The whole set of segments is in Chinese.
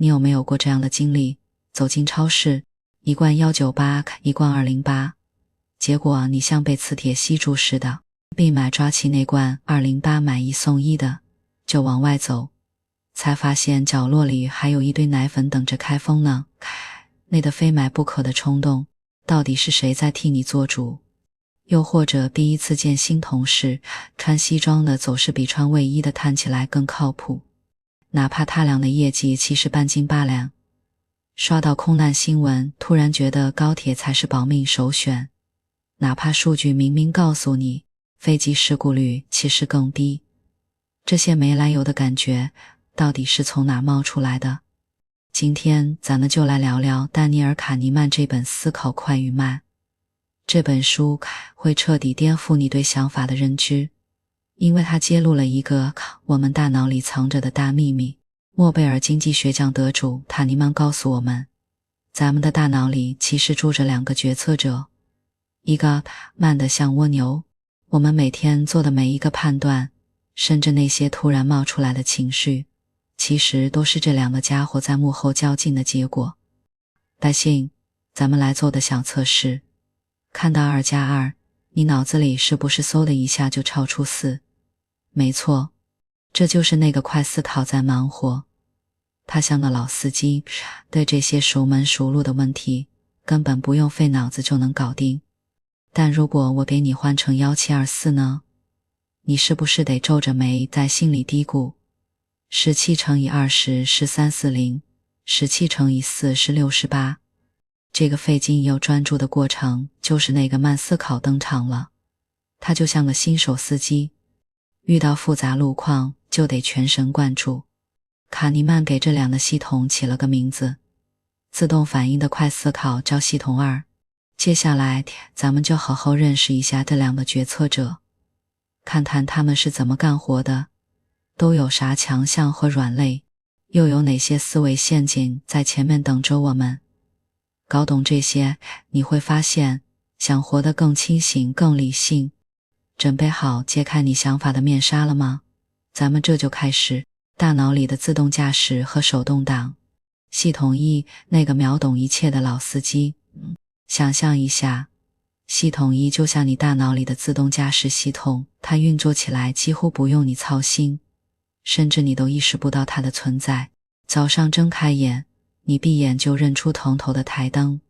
你有没有过这样的经历，走进超市，一罐198，一罐208，结果你像被磁铁吸住似的，立马抓起那罐208买一送一的，就往外走，才发现角落里还有一堆奶粉等着开封呢。那的非买不可的冲动，到底是谁在替你做主？又或者第一次见新同事，穿西装的总是比穿卫衣的看起来更靠谱，哪怕他俩的业绩其实半斤八两。刷到空难新闻，突然觉得高铁才是保命首选，哪怕数据明明告诉你飞机事故率其实更低。这些没来由的感觉到底是从哪冒出来的？今天咱们就来聊聊丹尼尔·卡尼曼这本《思考快与慢》。这本书会彻底颠覆你对想法的认知，因为它揭露了一个我们大脑里藏着的大秘密。诺贝尔经济学奖得主卡尼曼告诉我们，咱们的大脑里其实住着2个决策者，一个慢得像蜗牛，我们每天做的每一个判断，甚至那些突然冒出来的情绪，其实都是这2个家伙在幕后较劲的结果。百姓，咱们来做的小测试，看到2+2，你脑子里是不是嗖的一下就超出4？没错，这就是那个快思考在忙活。他像个老司机，对这些熟门熟路的问题根本不用费脑子就能搞定。但如果我给你换成1724呢？你是不是得皱着眉在心里嘀咕，17乘以20是340，17乘以4是68。这个费劲又专注的过程，就是那个慢思考登场了。他就像个新手司机，遇到复杂路况就得全神贯注。卡尼曼给这2个系统起了个名字，自动反应的快思考叫系统2。接下来咱们就好好认识一下这2个决策者，看看他们是怎么干活的，都有啥强项和软肋，又有哪些思维陷阱在前面等着我们。搞懂这些，你会发现想活得更清醒更理性。准备好揭开你想法的面纱了吗？咱们这就开始。大脑里的自动驾驶和手动挡。系统1，那个秒懂一切的老司机。想象一下，系统1就像你大脑里的自动驾驶系统，它运作起来几乎不用你操心，甚至你都意识不到它的存在。早上睁开眼，你闭眼就认出头的台灯，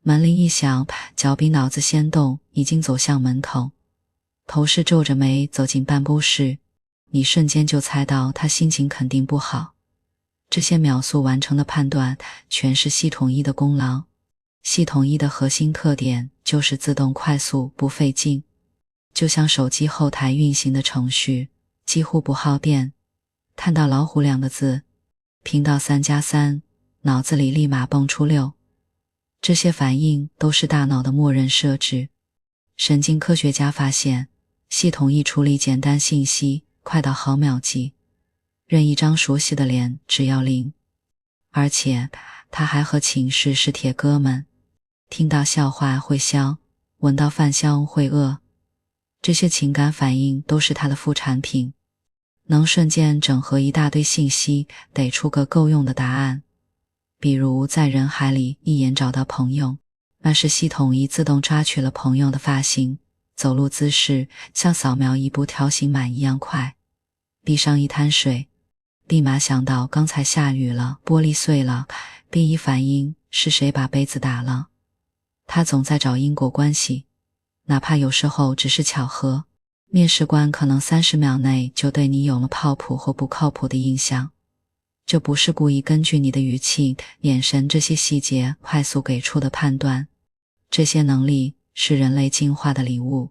门铃一响，脚比脑子先动，已经走向门口。同事皱着眉走进办公室，你瞬间就猜到他心情肯定不好。这些秒速完成的判断全是系统1的功劳。系统1的核心特点就是自动快速不费劲，就像手机后台运行的程序，几乎不耗电。看到老虎2个字，频道3+3，脑子里立马蹦出6。这些反应都是大脑的默认设置。神经科学家发现，系统1处理简单信息快到毫秒级，认一张熟悉的脸只要0。而且他还和情绪是铁哥们，听到笑话会笑，闻到饭香会饿，这些情感反应都是他的副产品，能瞬间整合一大堆信息，得出个够用的答案。比如在人海里一眼找到朋友，那是系统1自动抓取了朋友的发型，走路姿势像扫描一部条形码一样快。地上一滩水，立马想到刚才下雨了，玻璃碎了，第一反应是谁把杯子打了。他总在找因果关系，哪怕有时候只是巧合。面试官可能30秒内就对你有了靠谱或不靠谱的印象，这不是故意根据你的语气、眼神这些细节快速给出的判断，这些能力是人类进化的礼物。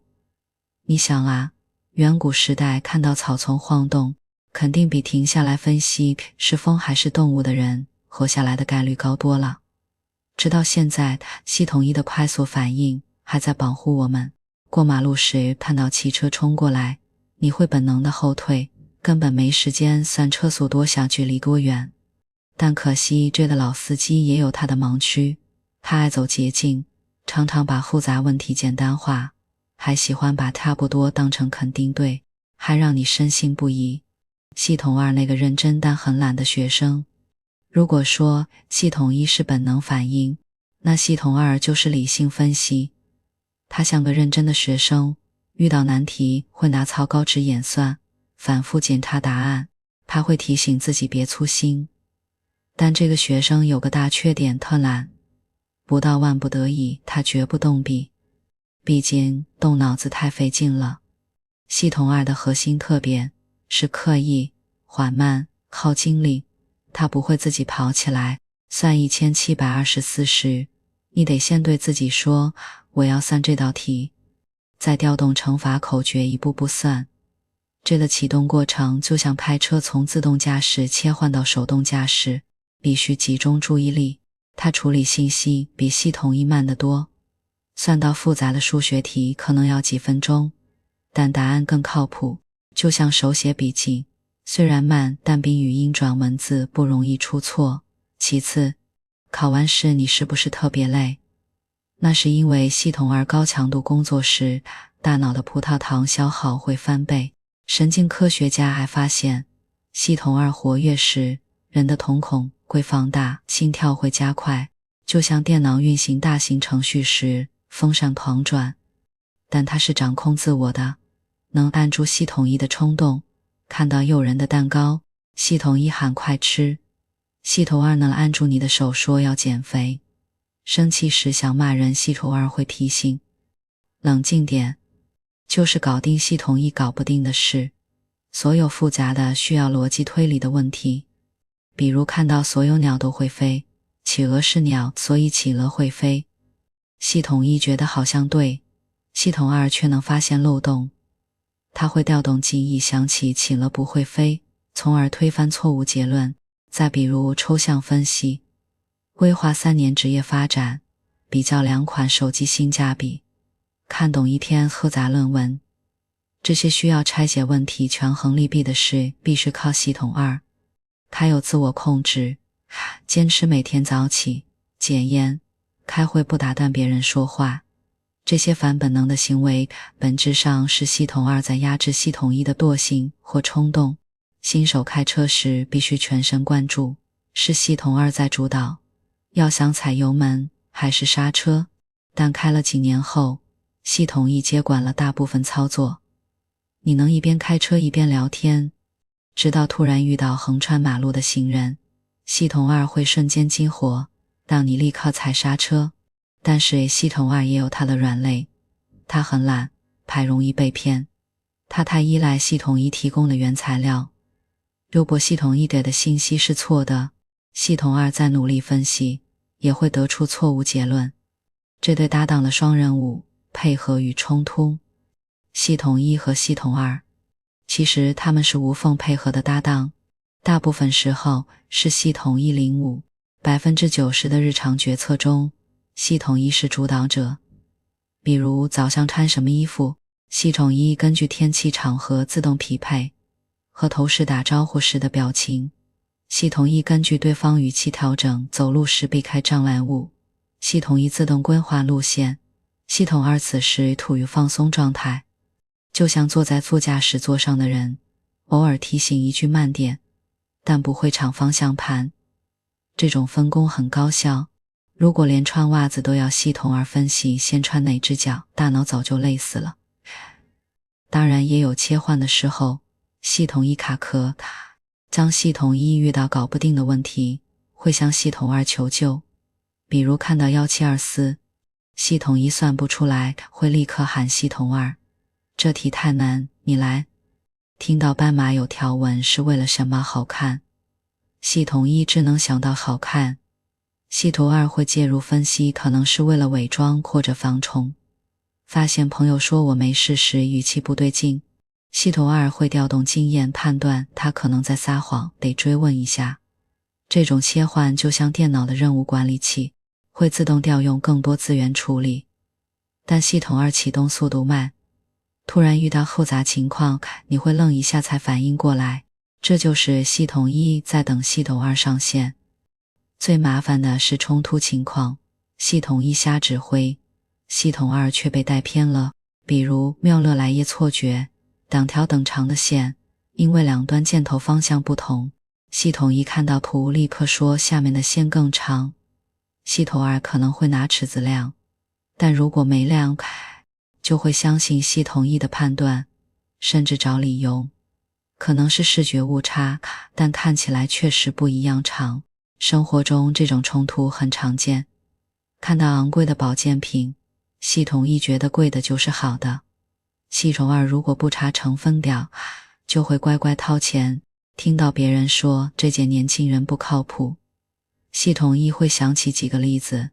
你想啊，远古时代看到草丛晃动，肯定比停下来分析是风还是动物的人活下来的概率高多了。直到现在，系统1的快速反应还在保护我们。过马路时看到汽车冲过来，你会本能的后退，根本没时间算车速多小距离多远。但可惜这个老司机也有他的盲区，他爱走捷径，常常把复杂问题简单化，还喜欢把差不多当成肯定对，还让你深信不疑。系统2那个认真但很懒的学生，如果说系统一是本能反应，那系统二就是理性分析。他像个认真的学生，遇到难题会拿草稿纸演算，反复检查答案，他会提醒自己别粗心。但这个学生有个大缺点，特懒，不到万不得已他绝不动笔，毕竟动脑子太费劲了。系统二的核心特点是刻意、缓慢、耗精力，他不会自己跑起来算1724时，你得先对自己说我要算这道题，再调动乘法口诀一步步算。这个启动过程就像开车从自动驾驶切换到手动驾驶，必须集中注意力，它处理信息比系统一慢得多。算到复杂的数学题可能要几分钟，但答案更靠谱，就像手写笔记，虽然慢，但比语音转文字不容易出错。其次，考完试你是不是特别累？那是因为系统二高强度工作时，大脑的葡萄糖消耗会翻倍。神经科学家还发现，系统二活跃时，人的瞳孔会放大，心跳会加快，就像电脑运行大型程序时风扇狂转。但它是掌控自我的，能按住系统一的冲动，看到诱人的蛋糕，系统一喊快吃，系统二能按住你的手说要减肥。生气时想骂人，系统二会提醒冷静点，就是搞定系统一搞不定的事。所有复杂的需要逻辑推理的问题，比如看到所有鸟都会飞，企鹅是鸟，所以企鹅会飞，系统一觉得好像对，系统二却能发现漏洞，它会调动记忆想起企鹅不会飞，从而推翻错误结论。再比如抽象分析，规划3年职业发展，比较2款手机性价比，看懂一篇复杂论文，这些需要拆解问题、权衡利弊的事，必须靠系统二。它有自我控制，坚持每天早起、戒烟、开会不打断别人说话，这些反本能的行为本质上是系统二在压制系统一的惰性或冲动。新手开车时必须全神贯注，是系统二在主导，要想踩油门还是刹车，但开了几年后，系统一接管了大部分操作。你能一边开车一边聊天，直到突然遇到横穿马路的行人，系统二会瞬间激活，让你立刻踩刹车。但是系统二也有它的软肋，它很懒，还容易被骗，它太依赖系统一提供的原材料。如果系统一给的信息是错的，系统二再努力分析，也会得出错误结论。这对搭档的双任务，配合与冲突。系统一和系统二，其实他们是无缝配合的搭档，大部分时候是系统一领舞，90%的日常决策中，系统一是主导者。比如早上穿什么衣服，系统一根据天气场合自动匹配，和同事打招呼时的表情，系统一根据对方语气调整走路时避开障碍物，系统一自动规划路线，系统二此时处于放松状态，就像坐在副驾驶座上的人，偶尔提醒一句慢点，但不会抢方向盘。这种分工很高效，如果连穿袜子都要系统二分析先穿哪只脚，大脑早就累死了。当然也有切换的时候，系统一卡壳，当系统一遇到搞不定的问题，会向系统二求救。比如看到1724，系统一算不出来，会立刻喊系统二，这题太难，你来。听到斑马有条纹是为了什么好看，系统一只能想到好看，系统二会介入分析，可能是为了伪装或者防虫。发现朋友说我没事时语气不对劲，系统二会调动经验判断他可能在撒谎，得追问一下。这种切换就像电脑的任务管理器，会自动调用更多资源处理。但系统二启动速度慢，突然遇到复杂情况，你会愣一下才反应过来，这就是系统一在等系统二上线。最麻烦的是冲突情况，系统一瞎指挥，系统二却被带偏了，比如缪勒莱耶错觉，两条等长的线，因为两端箭头方向不同，系统一看到图立刻说下面的线更长，系统二可能会拿尺子量，但如果没量就会相信系统一的判断，甚至找理由。可能是视觉误差，但看起来确实不一样长。生活中这种冲突很常见。看到昂贵的保健品，系统一觉得贵的就是好的，系统二如果不查成分表，就会乖乖掏钱。听到别人说这届年轻人不靠谱，系统一会想起几个例子，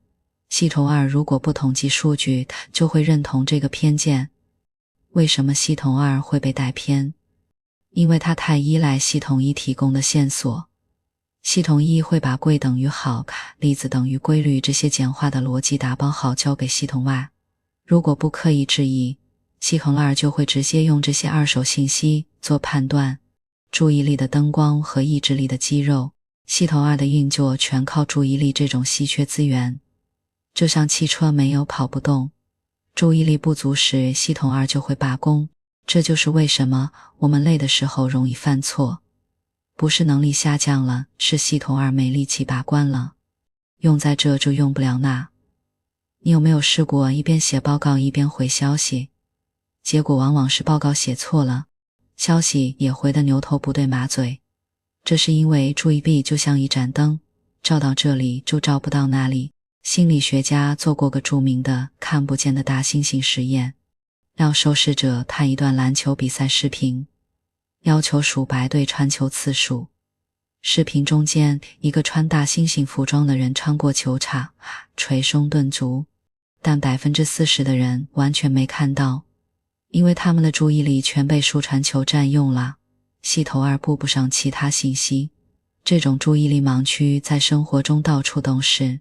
系统二如果不统计数据，就会认同这个偏见。为什么系统二会被带偏？因为它太依赖系统一提供的线索。系统一会把贵等于好、粒子等于规律这些简化的逻辑打包好交给系统二，如果不刻意质疑，系统二就会直接用这些二手信息做判断。注意力的灯光和意志力的肌肉，系统二的运作全靠注意力这种稀缺资源。就像汽车没有跑不动，注意力不足时系统二就会罢工。这就是为什么我们累的时候容易犯错，不是能力下降了，是系统二没力气把关了，用在这就用不了那。你有没有试过一边写报告一边回消息，结果往往是报告写错了，消息也回得牛头不对马嘴。这是因为注意力就像一盏灯，照到这里就照不到那里。心理学家做过个著名的看不见的大猩猩实验，让受试者看一段篮球比赛视频，要求数白队传球次数。视频中间一个穿大猩猩服装的人穿过球场，捶胸顿足，但 40% 的人完全没看到，因为他们的注意力全被数传球占用了，系统二顾不上其他信息。这种注意力盲区在生活中到处都是。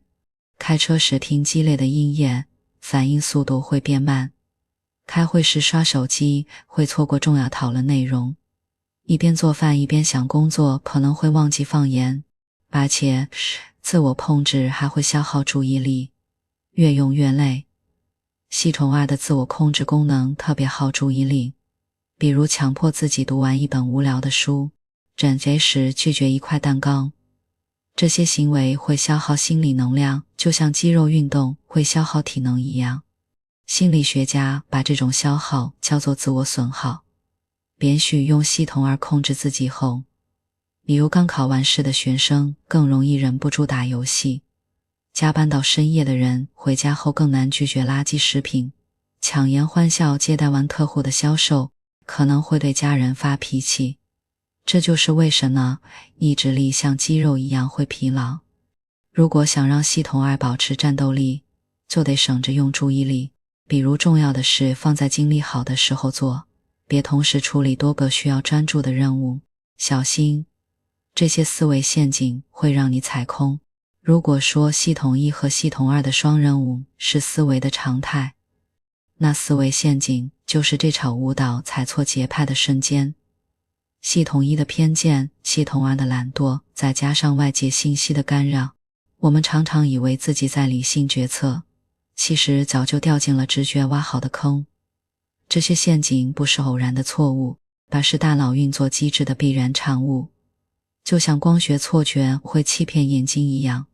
开车时听激烈的音乐，反应速度会变慢；开会时刷手机，会错过重要讨论内容；一边做饭一边想工作，可能会忘记放盐。而且自我控制还会消耗注意力，越用越累。系统二的自我控制功能特别耗注意力，比如强迫自己读完一本无聊的书，减肥时拒绝一块蛋糕。这些行为会消耗心理能量，就像肌肉运动会消耗体能一样。心理学家把这种消耗叫做自我损耗。连续用系统二控制自己后，比如刚考完试的学生更容易忍不住打游戏，加班到深夜的人回家后更难拒绝垃圾食品，强颜欢笑接待完客户的销售可能会对家人发脾气。这就是为什么意志力像肌肉一样会疲劳。如果想让系统二保持战斗力，就得省着用注意力，比如重要的事放在精力好的时候做，别同时处理多个需要专注的任务。小心，这些思维陷阱会让你踩空。如果说系统一和系统二的双任务是思维的常态，那思维陷阱就是这场舞蹈踩错节拍的瞬间。系统一的偏见，系统二的懒惰，再加上外界信息的干扰，我们常常以为自己在理性决策，其实早就掉进了直觉挖好的坑。这些陷阱不是偶然的错误，而是大脑运作机制的必然产物，就像光学错觉会欺骗眼睛一样，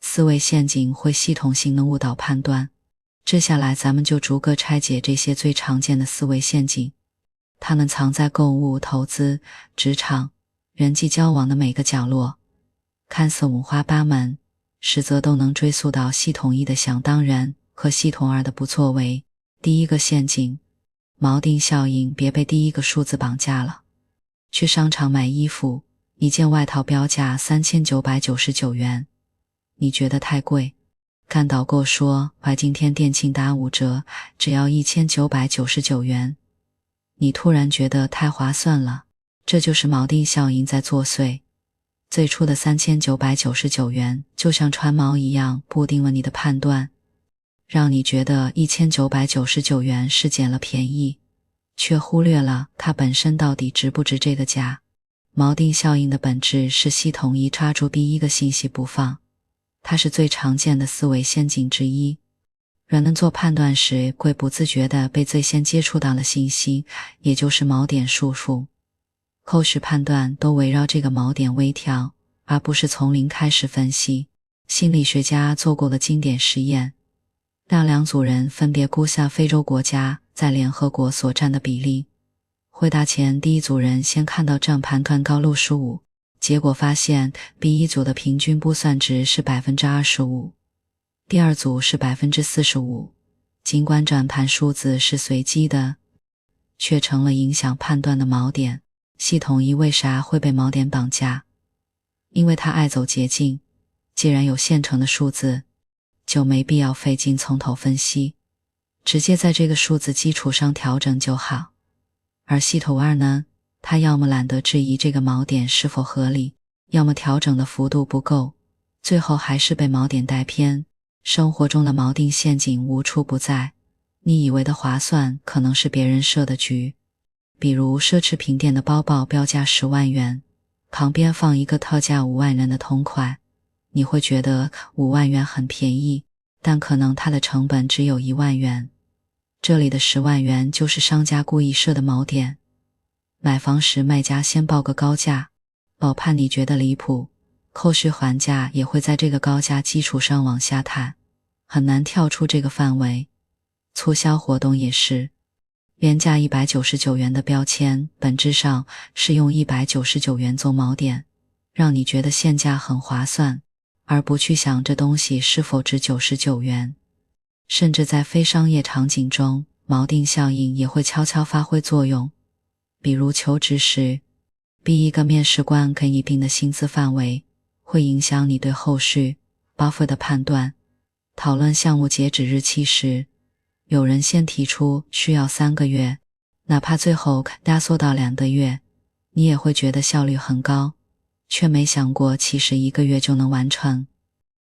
思维陷阱会系统性的误导判断。接下来咱们就逐个拆解这些最常见的思维陷阱，它们藏在购物、投资、职场、人际交往的每个角落，看似五花八门，实则都能追溯到系统一的想当然和系统二的不作为。第一个陷阱，锚定效应，别被第一个数字绑架了。去商场买衣服，一件外套标价3999元，你觉得太贵，看导购说今天店庆打5折，只要1999元，你突然觉得太划算了。这就是锚定效应在作祟。最初的3999元就像船锚一样固定了你的判断，让你觉得1999元是捡了便宜，却忽略了它本身到底值不值这个价。锚定效应的本质是系统一抓住第一个信息不放，它是最常见的思维陷阱之一。人们做判断时会不自觉地被最先接触到的信息，也就是锚点束缚。后续判断都围绕这个锚点微调，而不是从零开始分析。心理学家做过了经典实验，让两组人分别估下非洲国家在联合国所占的比例。回答前，第一组人先看到正判断高路数5，结果发现 B1 组的平均估算值是 25%， 第二组是 45%。 尽管转盘数字是随机的，却成了影响判断的锚点。系统一为啥会被锚点绑架？因为它爱走捷径，既然有现成的数字，就没必要费劲从头分析，直接在这个数字基础上调整就好。而系统2呢，它要么懒得质疑这个锚点是否合理，要么调整的幅度不够，最后还是被锚点带偏。生活中的锚定陷阱无处不在，你以为的划算可能是别人设的局。比如奢侈品店的包包标价10万元，旁边放一个特价5万元的同款，你会觉得5万元很便宜，但可能它的成本只有1万元。这里的10万元就是商家故意设的锚点。买房时卖家先报个高价，保判你觉得离谱，后续还价也会在这个高价基础上往下探，很难跳出这个范围。促销活动也是，原价199元的标签本质上是用199元做锚点，让你觉得现价很划算，而不去想这东西是否值99元。甚至在非商业场景中，锚定效应也会悄悄发挥作用。比如求职时，逼一个面试官给你定的薪资范围，会影响你对后续 offer 的判断。讨论项目截止日期时，有人先提出需要3个月，哪怕最后压缩到2个月，你也会觉得效率很高，却没想过其实1个月就能完成。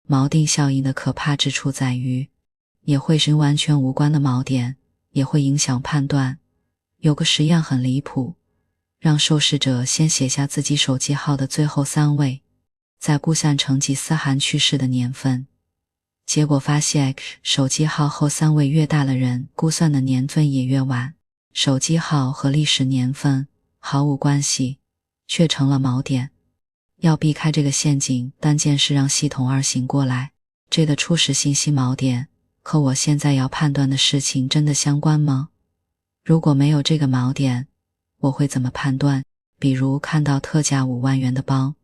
锚定效应的可怕之处在于，也会是完全无关的锚点，也会影响判断。有个实验很离谱，让受试者先写下自己手机号的最后3位，再估算成吉思汗去世的年份。结果发现，手机号后3位越大的人，估算的年份也越晚。手机号和历史年份毫无关系，却成了锚点。要避开这个陷阱，关键是让系统2醒过来，这个初始信息锚点和我现在要判断的事情真的相关吗？如果没有这个锚点，我会怎么判断？比如看到特价5万元的包，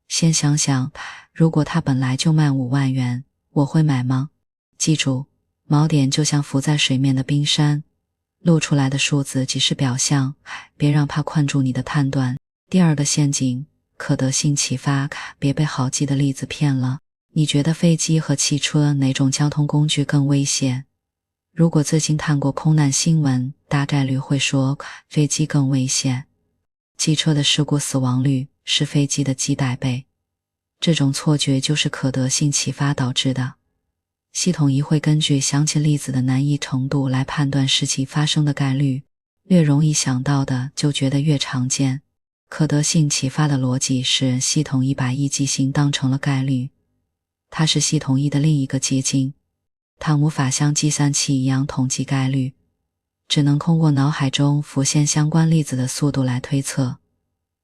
先想想，如果它本来就卖5万元，我会买吗？记住，锚点就像浮在水面的冰山，露出来的数字只是表象，别让它困住你的判断。第二个陷阱，可得性启发，别被好记的例子骗了。你觉得飞机和汽车哪种交通工具更危险？如果最近看过空难新闻，大概率会说飞机更危险。汽车的事故死亡率是飞机的几百倍。这种错觉就是可得性启发导致的。系统一会根据详细例子的难易程度来判断事情发生的概率，越容易想到的就觉得越常见。可得性启发的逻辑是系统一把易记性当成了概率，它是系统一的另一个捷径。它无法像计算器一样统计概率，只能通过脑海中浮现相关例子的速度来推测。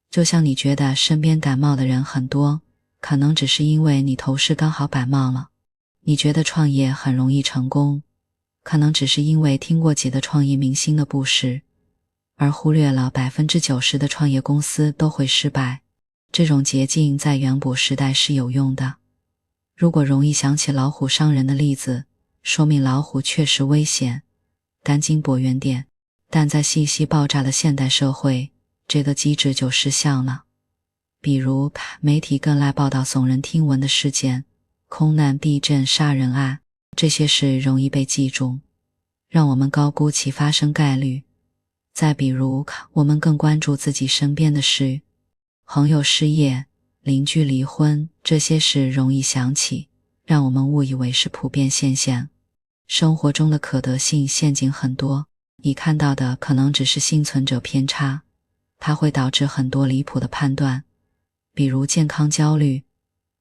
就像你觉得身边感冒的人很多，可能只是因为你头饰刚好感冒了。你觉得创业很容易成功，可能只是因为听过几个创业明星的故事，而忽略了 90% 的创业公司都会失败。这种捷径在远古时代是有用的。如果容易想起老虎伤人的例子，说明老虎确实危险，赶紧躲远点。但在信息爆炸的现代社会，这个机制就失效了。比如媒体更爱报道耸人听闻的事件，空难、地震、杀人案，这些事容易被记住，让我们高估其发生概率。再比如我们更关注自己身边的事，朋友失业、邻居离婚，这些事容易想起，让我们误以为是普遍现象。生活中的可得性陷阱很多，你看到的可能只是幸存者偏差，它会导致很多离谱的判断。比如健康焦虑，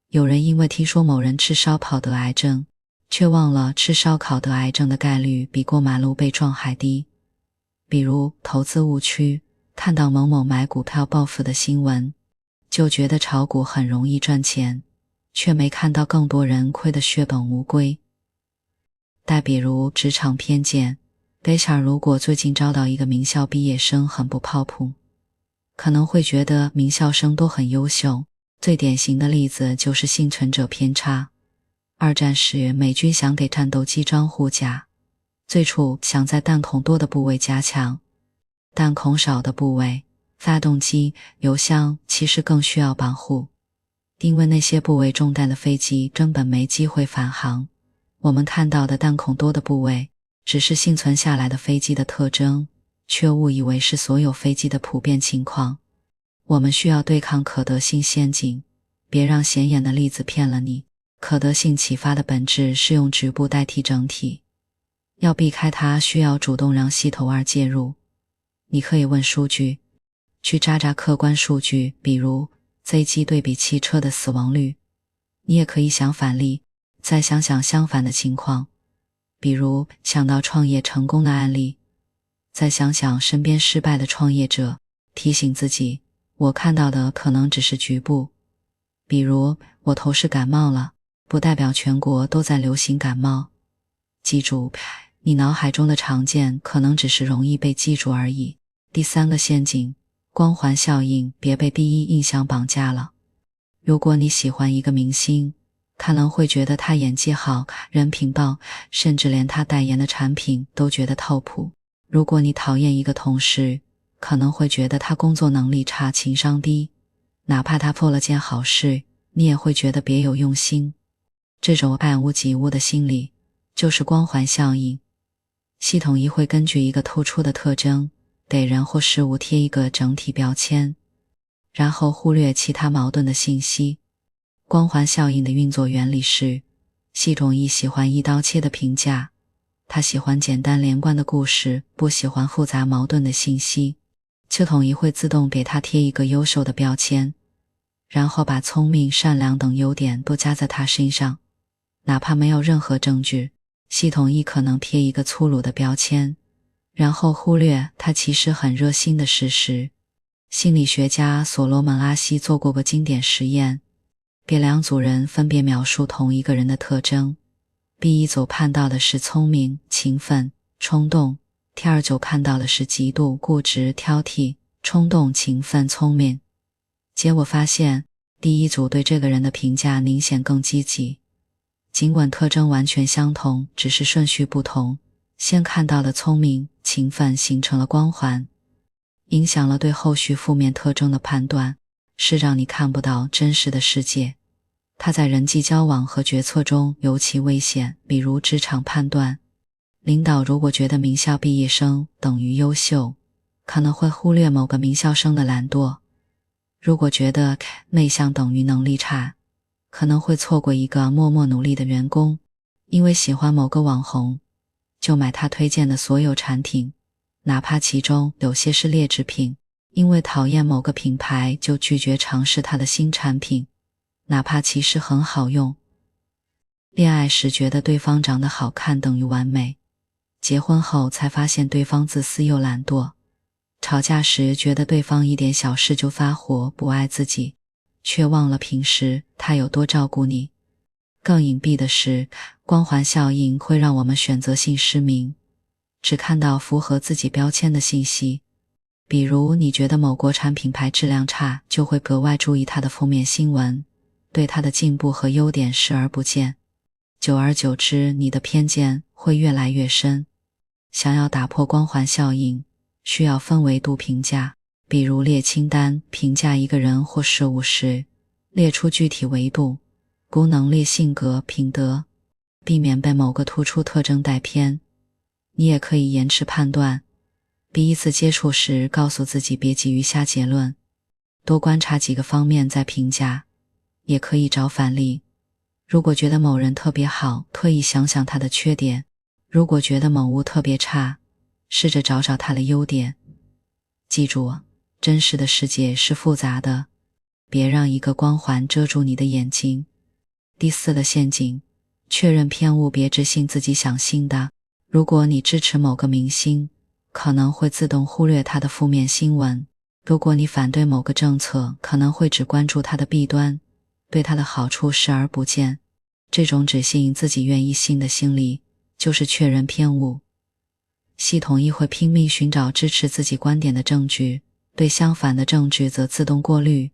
有人因为听说某人吃烧烤得癌症，却忘了吃烧烤得癌症的概率比过马路被撞还低。比如投资误区，看到某某买股票暴富的新闻，就觉得炒股很容易赚钱，却没看到更多人亏得血本无归。再比如职场偏见，Daisha 如果最近招到一个名校毕业生很不靠谱，可能会觉得名校生都很优秀。最典型的例子就是幸存者偏差。二战时美军想给战斗机装护甲，最初想在弹孔多的部位加强，弹孔少的部位，发动机、油箱其实更需要保护，因为那些部位中弹的飞机根本没机会返航。我们看到的弹孔多的部位只是幸存下来的飞机的特征，却误以为是所有飞机的普遍情况。我们需要对抗可得性陷阱，别让显眼的例子骗了你。可得性启发的本质是用局部代替整体，要避开它需要主动让系统2介入。你可以问数据，去查查客观数据，比如飞机对比汽车的死亡率。你也可以想反例，再想想相反的情况，比如想到创业成功的案例，再想想身边失败的创业者，提醒自己，我看到的可能只是局部。比如我同事感冒了，不代表全国都在流行感冒。记住，你脑海中的常见可能只是容易被记住而已。第三个陷阱，光环效应，别被第一印象绑架了。如果你喜欢一个明星，可能会觉得他演技好，人品棒，甚至连他代言的产品都觉得靠谱。如果你讨厌一个同事，可能会觉得他工作能力差，情商低，哪怕他做了件好事，你也会觉得别有用心。这种爱屋及乌的心理就是光环效应。系统1会根据一个突出的特征，给人或事物贴一个整体标签，然后忽略其他矛盾的信息。光环效应的运作原理是，系统1喜欢一刀切的评价，它喜欢简单连贯的故事，不喜欢复杂矛盾的信息。系统1会自动给它贴一个优秀的标签，然后把聪明、善良等优点都加在它身上。哪怕没有任何证据，系统1可能贴一个粗鲁的标签，然后忽略它其实很热心的事实。心理学家所罗门·阿希做过个经典实验，给2组人分别描述同一个人的特征。第一组看到的是聪明、勤奋、冲动，第二组看到的是嫉妒、固执、挑剔、冲动、勤奋、聪明。结果发现，第一组对这个人的评价明显更积极。尽管特征完全相同，只是顺序不同，先看到了聪明、勤奋形成了光环，影响了对后续负面特征的判断，是让你看不到真实的世界。它在人际交往和决策中尤其危险，比如职场判断。领导如果觉得名校毕业生等于优秀，可能会忽略某个名校生的懒惰。如果觉得内向等于能力差，可能会错过一个默默努力的员工。因为喜欢某个网红，就买他推荐的所有产品，哪怕其中有些是劣质品。因为讨厌某个品牌，就拒绝尝试他的新产品，哪怕其实很好用。恋爱时觉得对方长得好看等于完美，结婚后才发现对方自私又懒惰。吵架时觉得对方一点小事就发火，不爱自己，却忘了平时他有多照顾你。更隐蔽的是，光环效应会让我们选择性失明，只看到符合自己标签的信息。比如你觉得某国产品牌质量差，就会格外注意它的负面新闻，对它的进步和优点视而不见。久而久之，你的偏见会越来越深。想要打破光环效应，需要分维度评价，比如列清单，评价一个人或事物时，列出具体维度，如能力、性格、品德，避免被某个突出特征带偏。你也可以延迟判断，第一次接触时告诉自己别急于下结论，多观察几个方面再评价。也可以找反例，如果觉得某人特别好，特意想想他的缺点；如果觉得某物特别差，试着找找他的优点。记住，真实的世界是复杂的，别让一个光环遮住你的眼睛。第四个陷阱，确认偏误，别只信自己想信的。如果你支持某个明星，可能会自动忽略它的负面新闻。如果你反对某个政策，可能会只关注它的弊端，对它的好处视而不见。这种只信自己愿意信的心理，就是确认偏误。系统一会拼命寻找支持自己观点的证据，对相反的证据则自动过滤。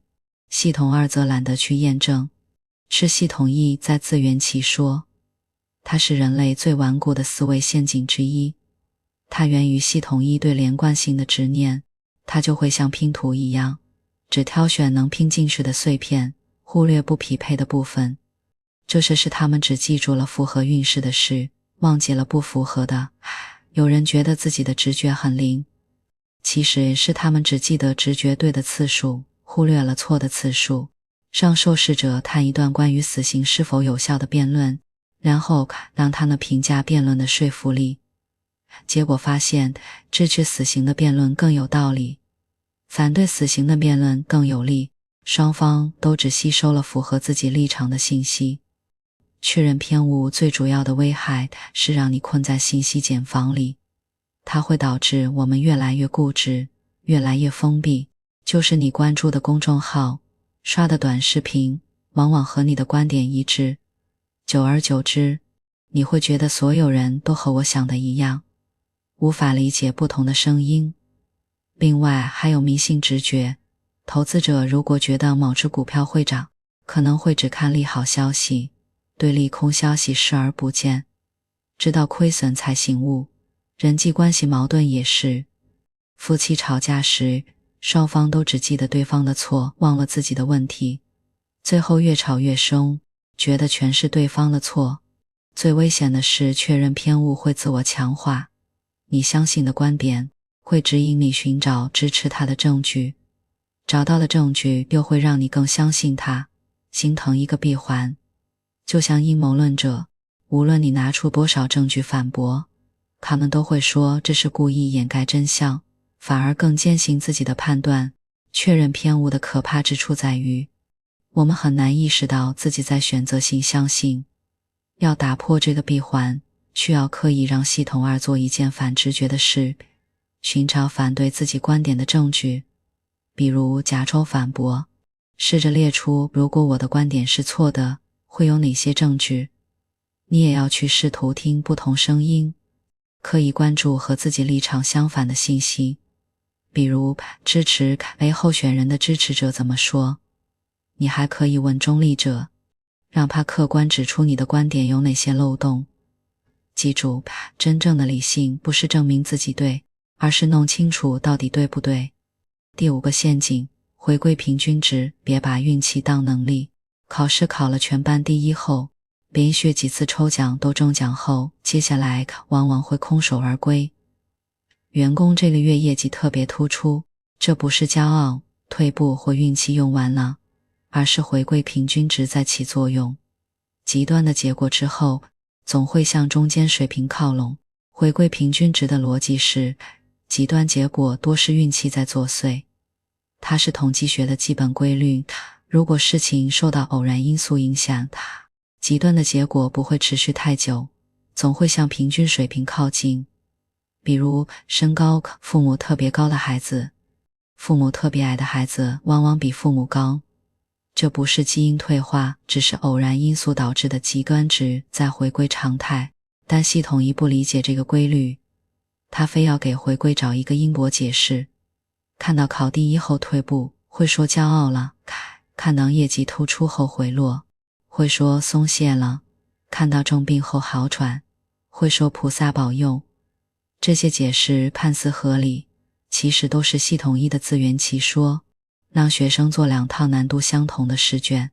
系统二则懒得去验证，是系统一在自圆其说。它是人类最顽固的思维陷阱之一，它源于系统一对连贯性的执念。它就会像拼图一样，只挑选能拼进去的碎片，忽略不匹配的部分。这是他们只记住了符合运势的事，忘记了不符合的。有人觉得自己的直觉很灵，其实是他们只记得直觉对的次数，忽略了错的次数。让受试者看一段关于死刑是否有效的辩论，然后让他们评价辩论的说服力。结果发现，支持死刑的辩论更有道理，反对死刑的辩论更有力，双方都只吸收了符合自己立场的信息。确认偏误最主要的危害是让你困在信息茧房里，它会导致我们越来越固执，越来越封闭。就是你关注的公众号，刷的短视频，往往和你的观点一致。久而久之，你会觉得所有人都和我想的一样，无法理解不同的声音。另外还有迷信直觉，投资者如果觉得某只股票会涨，可能会只看利好消息，对利空消息视而不见，直到亏损才醒悟。人际关系矛盾也是，夫妻吵架时，双方都只记得对方的错，忘了自己的问题，最后越吵越凶，觉得全是对方的错。最危险的是确认偏误会自我强化，你相信的观点会指引你寻找支持它的证据，找到了证据又会让你更相信它，形成一个闭环。就像阴谋论者，无论你拿出多少证据反驳，他们都会说这是故意掩盖真相，反而更坚信自己的判断。确认偏误的可怕之处在于，我们很难意识到自己在选择性相信。要打破这个闭环，需要刻意让系统二做一件反直觉的事，寻找反对自己观点的证据，比如假装反驳，试着列出如果我的观点是错的，会有哪些证据。你也要去试图听不同声音，刻意关注和自己立场相反的信息，比如支持 A 候选人的支持者怎么说。你还可以问中立者，让他客观指出你的观点有哪些漏洞。记住，真正的理性不是证明自己对，而是弄清楚到底对不对。第5个陷阱，回归平均值，别把运气当能力。考试考了全班第一后，连续几次抽奖都中奖后，接下来往往会空手而归。员工这个月业绩特别突出，这不是骄傲、退步或运气用完了，而是回归平均值在起作用。极端的结果之后，总会向中间水平靠拢。回归平均值的逻辑是，极端结果多是运气在作祟。它是统计学的基本规律，如果事情受到偶然因素影响，极端的结果不会持续太久，总会向平均水平靠近。比如身高，父母特别高的孩子，父母特别矮的孩子往往比父母高。这不是基因退化，只是偶然因素导致的极端值在回归常态。但系统一不理解这个规律，他非要给回归找一个因果解释。看到考第一后退步，会说骄傲了；看到业绩突出后回落，会说松懈了；看到重病后好转，会说菩萨保佑。这些解释看似合理，其实都是系统一的自圆其说，让学生做2套难度相同的试卷。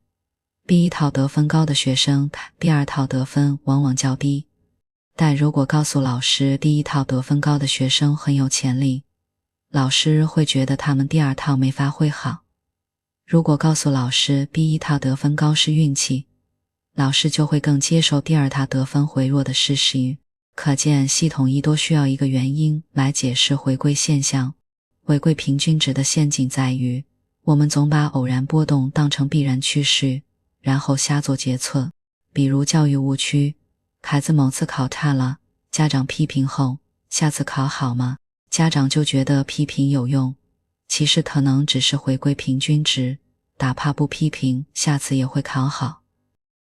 第一套得分高的学生，第2套得分往往较低。但如果告诉老师第一套得分高的学生很有潜力，老师会觉得他们第2套没发挥好。如果告诉老师第一套得分高是运气，老师就会更接受第2套得分回弱的事实。可见系统一多需要一个原因来解释回归现象。回归平均值的陷阱在于，我们总把偶然波动当成必然趋势，然后瞎做决策。比如教育误区，孩子某次考差了，家长批评后，下次考好吗？家长就觉得批评有用，其实可能只是回归平均值，哪怕不批评，下次也会考好。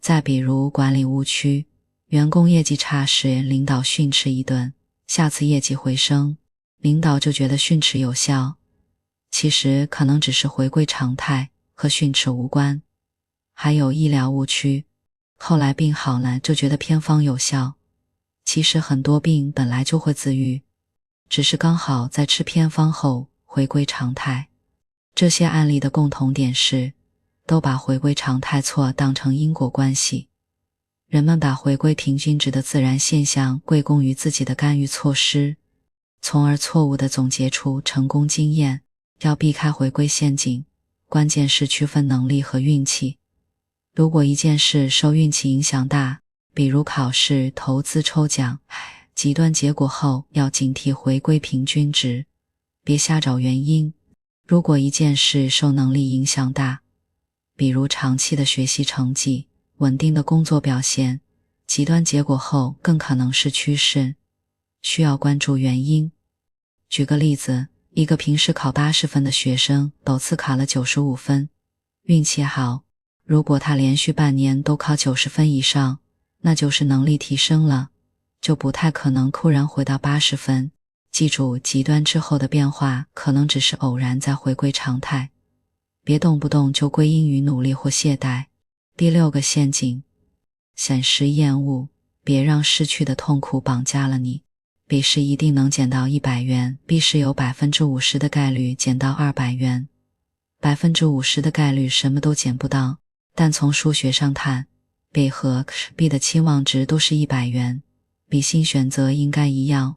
再比如管理误区，员工业绩差时，领导训斥一顿，下次业绩回升，领导就觉得训斥有效，其实可能只是回归常态，和训斥无关。还有医疗误区，后来病好了就觉得偏方有效，其实很多病本来就会自愈，只是刚好在吃偏方后回归常态。这些案例的共同点是，都把回归常态错当成因果关系。人们把回归平均值的自然现象归功于自己的干预措施，从而错误地总结出成功经验。要避开回归陷阱，关键是区分能力和运气。如果一件事受运气影响大，比如考试、投资、抽奖，极端结果后要警惕回归平均值，别瞎找原因。如果一件事受能力影响大，比如长期的学习成绩、稳定的工作表现，极端结果后更可能是趋势，需要关注原因。举个例子，一个平时考80分的学生，陡次考了95分，运气好，如果他连续半年都考90分以上，那就是能力提升了，就不太可能突然回到80分。记住，极端之后的变化可能只是偶然再回归常态，别动不动就归因于努力或懈怠。第6个陷阱，显示厌恶，别让失去的痛苦绑架了你。笔试一定能捡到100元，笔试有 50% 的概率捡到200元， 50% 的概率什么都捡不到。但从数学上看， B 和 B 的期望值都是100元，比新选择应该一样。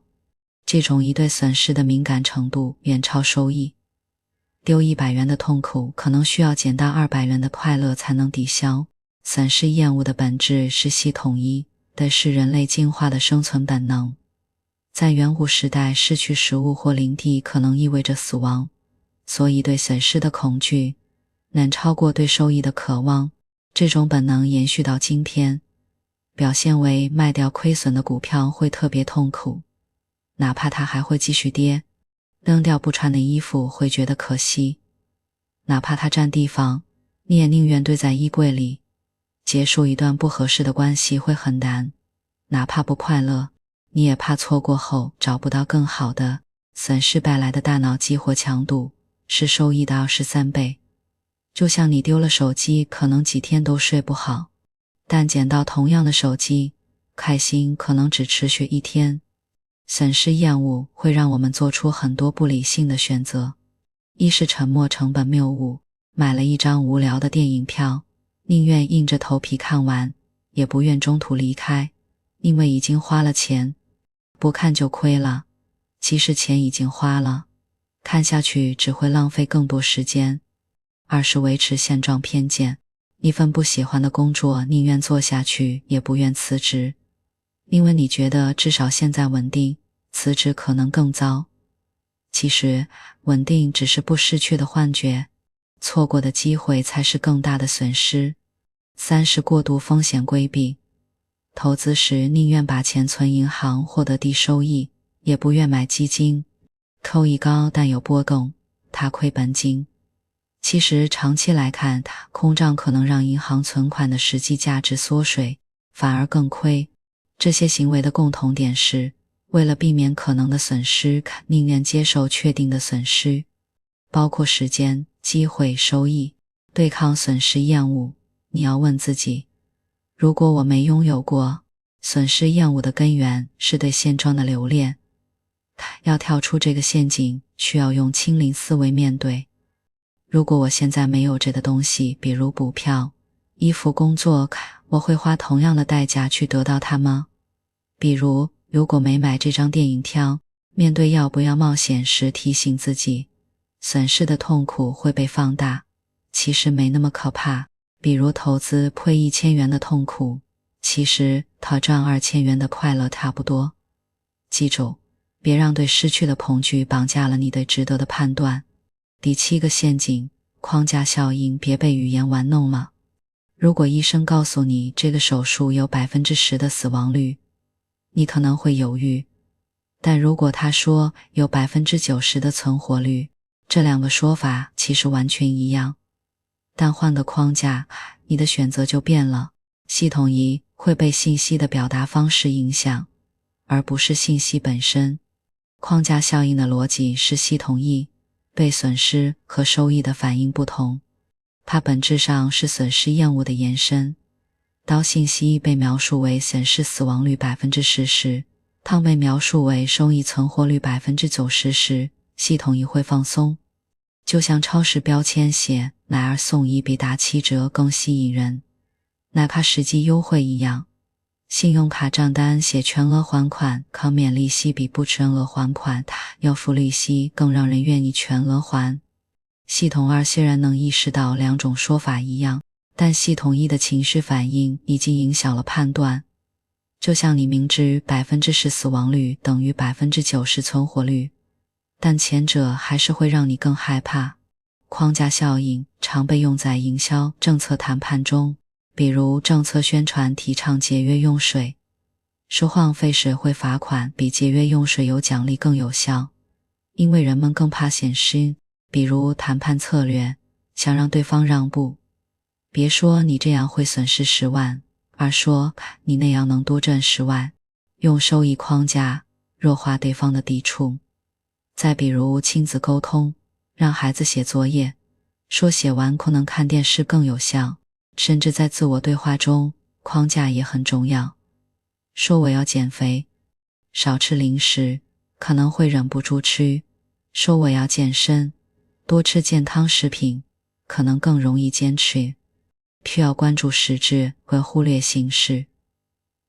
这种一对损失的敏感程度远超收益。丢100元的痛苦可能需要捡到200元的快乐才能抵消。损失厌恶的本质是系统一的，是人类进化的生存本能。在远古时代，失去食物或领地可能意味着死亡，所以对损失的恐惧能超过对收益的渴望。这种本能延续到今天，表现为卖掉亏损的股票会特别痛苦，哪怕它还会继续跌；扔掉不穿的衣服会觉得可惜，哪怕它占地方，你也宁愿堆在衣柜里；结束一段不合适的关系会很难，哪怕不快乐，你也怕错过后找不到更好的。损失带来的大脑激活强度是收益的23倍。就像你丢了手机，可能几天都睡不好，但捡到同样的手机，开心可能只持续1天。损失厌恶会让我们做出很多不理性的选择。一是沉没成本谬误，买了一张无聊的电影票，宁愿硬着头皮看完，也不愿中途离开，因为已经花了钱，不看就亏了，其实钱已经花了，看下去只会浪费更多时间。二是维持现状偏见，一份不喜欢的工作宁愿做下去也不愿辞职，因为你觉得至少现在稳定，辞职可能更糟。其实稳定只是不失去的幻觉，错过的机会才是更大的损失。三是过度风险规避，投资时宁愿把钱存银行获得低收益，也不愿买基金，收益高但有波动，它亏本金。其实长期来看，空账可能让银行存款的实际价值缩水，反而更亏。这些行为的共同点是，为了避免可能的损失，宁愿接受确定的损失，包括时间、机会、收益。对抗损失厌恶，你要问自己，如果我没拥有过，损失厌恶的根源是对现状的留恋。要跳出这个陷阱，需要用清零思维面对。如果我现在没有这个东西，比如股票、衣服、工作，我会花同样的代价去得到它吗？比如，如果没买这张电影票，面对要不要冒险时提醒自己，损失的痛苦会被放大，其实没那么可怕。比如投资亏1000元的痛苦，其实它赚2000元的快乐差不多。记住，别让对失去的恐惧绑架了你对值得的判断。第7个陷阱，框架效应，别被语言玩弄了。如果医生告诉你这个手术有 10% 的死亡率，你可能会犹豫，但如果他说有 90% 的存活率，这两个说法其实完全一样。但换个框架，你的选择就变了。系统一会被信息的表达方式影响，而不是信息本身。框架效应的逻辑是系统一被损失和收益的反应不同，它本质上是损失厌恶的延伸。当信息被描述为显示死亡率 10% 时，当被描述为收益存活率 90% 时，系统一会放松。就像超市标签写买2送1比打7折更吸引人，哪怕实际优惠一样。信用卡账单写全额还款抗免利息比不全额还款要付利息更让人愿意全额还。系统二虽然能意识到两种说法一样，但系统一的情绪反应已经影响了判断。就像你明知 10% 死亡率等于 90% 存活率，但前者还是会让你更害怕。框架效应常被用在营销政策谈判中，比如政策宣传提倡节约用水，说浪费水会罚款比节约用水有奖励更有效，因为人们更怕显失。比如谈判策略，想让对方让步，别说你这样会损失10万，而说你那样能多挣10万，用收益框架弱化对方的抵触。再比如亲子沟通，让孩子写作业，说写完可能看电视更有效。甚至在自我对话中，框架也很重要。说我要减肥，少吃零食，可能会忍不住吃。说我要健身，多吃健康食品，可能更容易坚持。需要关注实质，会忽略形式。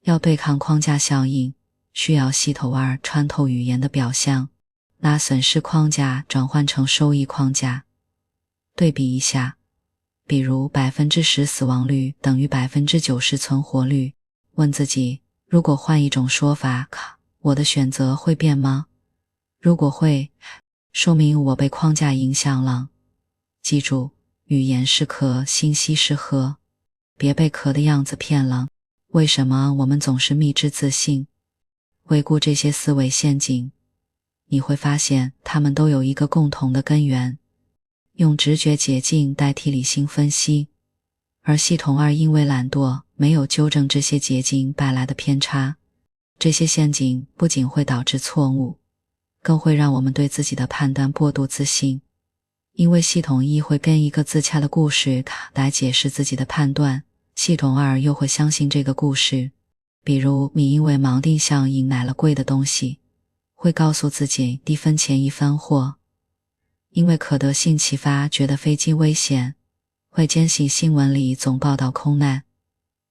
要对抗框架效应，需要系统二穿透语言的表象，拿损失框架转换成收益框架。对比一下，比如 10% 死亡率等于 90% 存活率，问自己，如果换一种说法，我的选择会变吗？如果会，说明我被框架影响了。记住，语言是壳，信息是核，别被壳的样子骗了。为什么我们总是迷之自信？回顾这些思维陷阱，你会发现它们都有一个共同的根源，用直觉捷径代替理性分析，而系统二因为懒惰没有纠正这些捷径带来的偏差。这些陷阱不仅会导致错误，更会让我们对自己的判断过度自信。因为系统一会跟一个自洽的故事来解释自己的判断，系统二又会相信这个故事。比如你因为锚定效应买了贵的东西，会告诉自己低分钱一分货。因为可得性启发觉得飞机危险，会坚信新闻里总报道空难。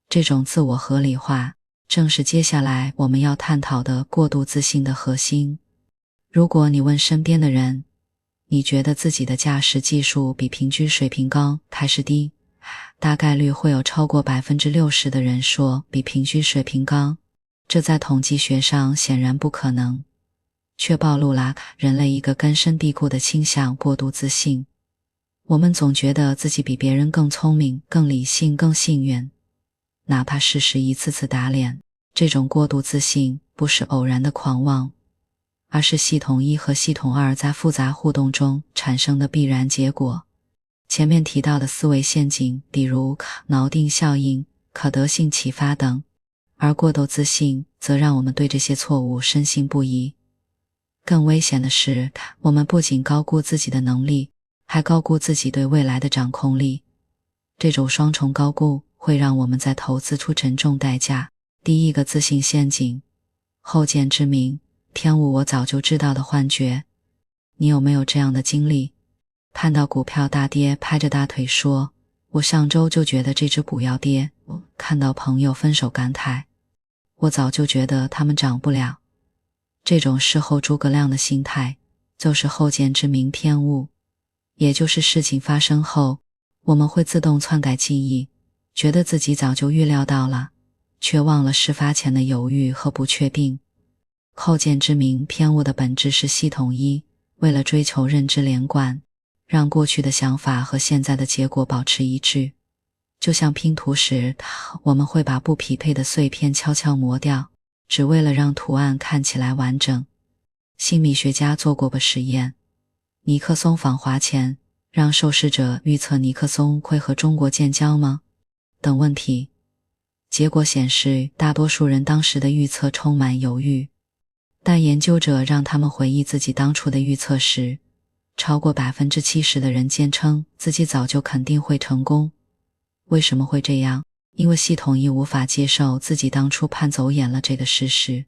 这种自我合理化正是接下来我们要探讨的过度自信的核心。如果你问身边的人，你觉得自己的驾驶技术比平均水平高还是低？大概率会有超过 60% 的人说比平均水平高，这在统计学上显然不可能，却暴露了人类一个根深蒂固的倾向，过度自信。我们总觉得自己比别人更聪明、更理性、更幸运，哪怕事实一次次打脸。这种过度自信不是偶然的狂妄，而是系统一和系统二在复杂互动中产生的必然结果。前面提到的思维陷阱，比如锚定效应、可得性启发等，而过度自信则让我们对这些错误深信不疑。更危险的是，我们不仅高估自己的能力，还高估自己对未来的掌控力。这种双重高估会让我们在投资出沉重代价。第一个自信陷阱，后见之明，偏误我早就知道的幻觉。你有没有这样的经历？看到股票大跌，拍着大腿说，我上周就觉得这只股要跌。看到朋友分手感慨，我早就觉得他们涨不了。这种事后诸葛亮的心态，就是后见之明偏误。也就是事情发生后，我们会自动篡改记忆，觉得自己早就预料到了，却忘了事发前的犹豫和不确定。后见之明偏误的本质是系统一，为了追求认知连贯，让过去的想法和现在的结果保持一致。就像拼图时，我们会把不匹配的碎片悄悄磨掉，只为了让图案看起来完整。心理学家做过个实验，尼克松访华前让受试者预测尼克松会和中国建交吗？等问题。结果显示，大多数人当时的预测充满犹豫，但研究者让他们回忆自己当初的预测时，超过 70% 的人坚称自己早就肯定会成功。为什么会这样？因为系统一无法接受自己当初判走眼了这个事实，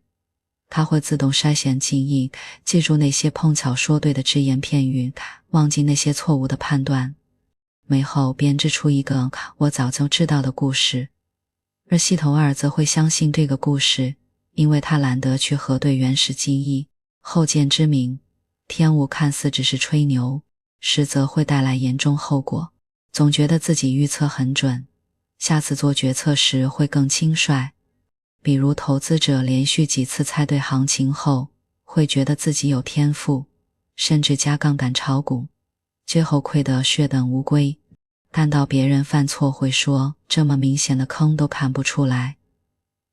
它会自动筛选记忆，记住那些碰巧说对的只言片语，忘记那些错误的判断，最后编织出一个我早就知道的故事。而系统二则会相信这个故事，因为他懒得去核对原始记忆。后见之明，天物看似只是吹牛，实则会带来严重后果。总觉得自己预测很准，下次做决策时会更轻率。比如投资者连续几次猜对行情后，会觉得自己有天赋，甚至加杠杆炒股，最后亏得血本无归。看到别人犯错会说这么明显的坑都看不出来，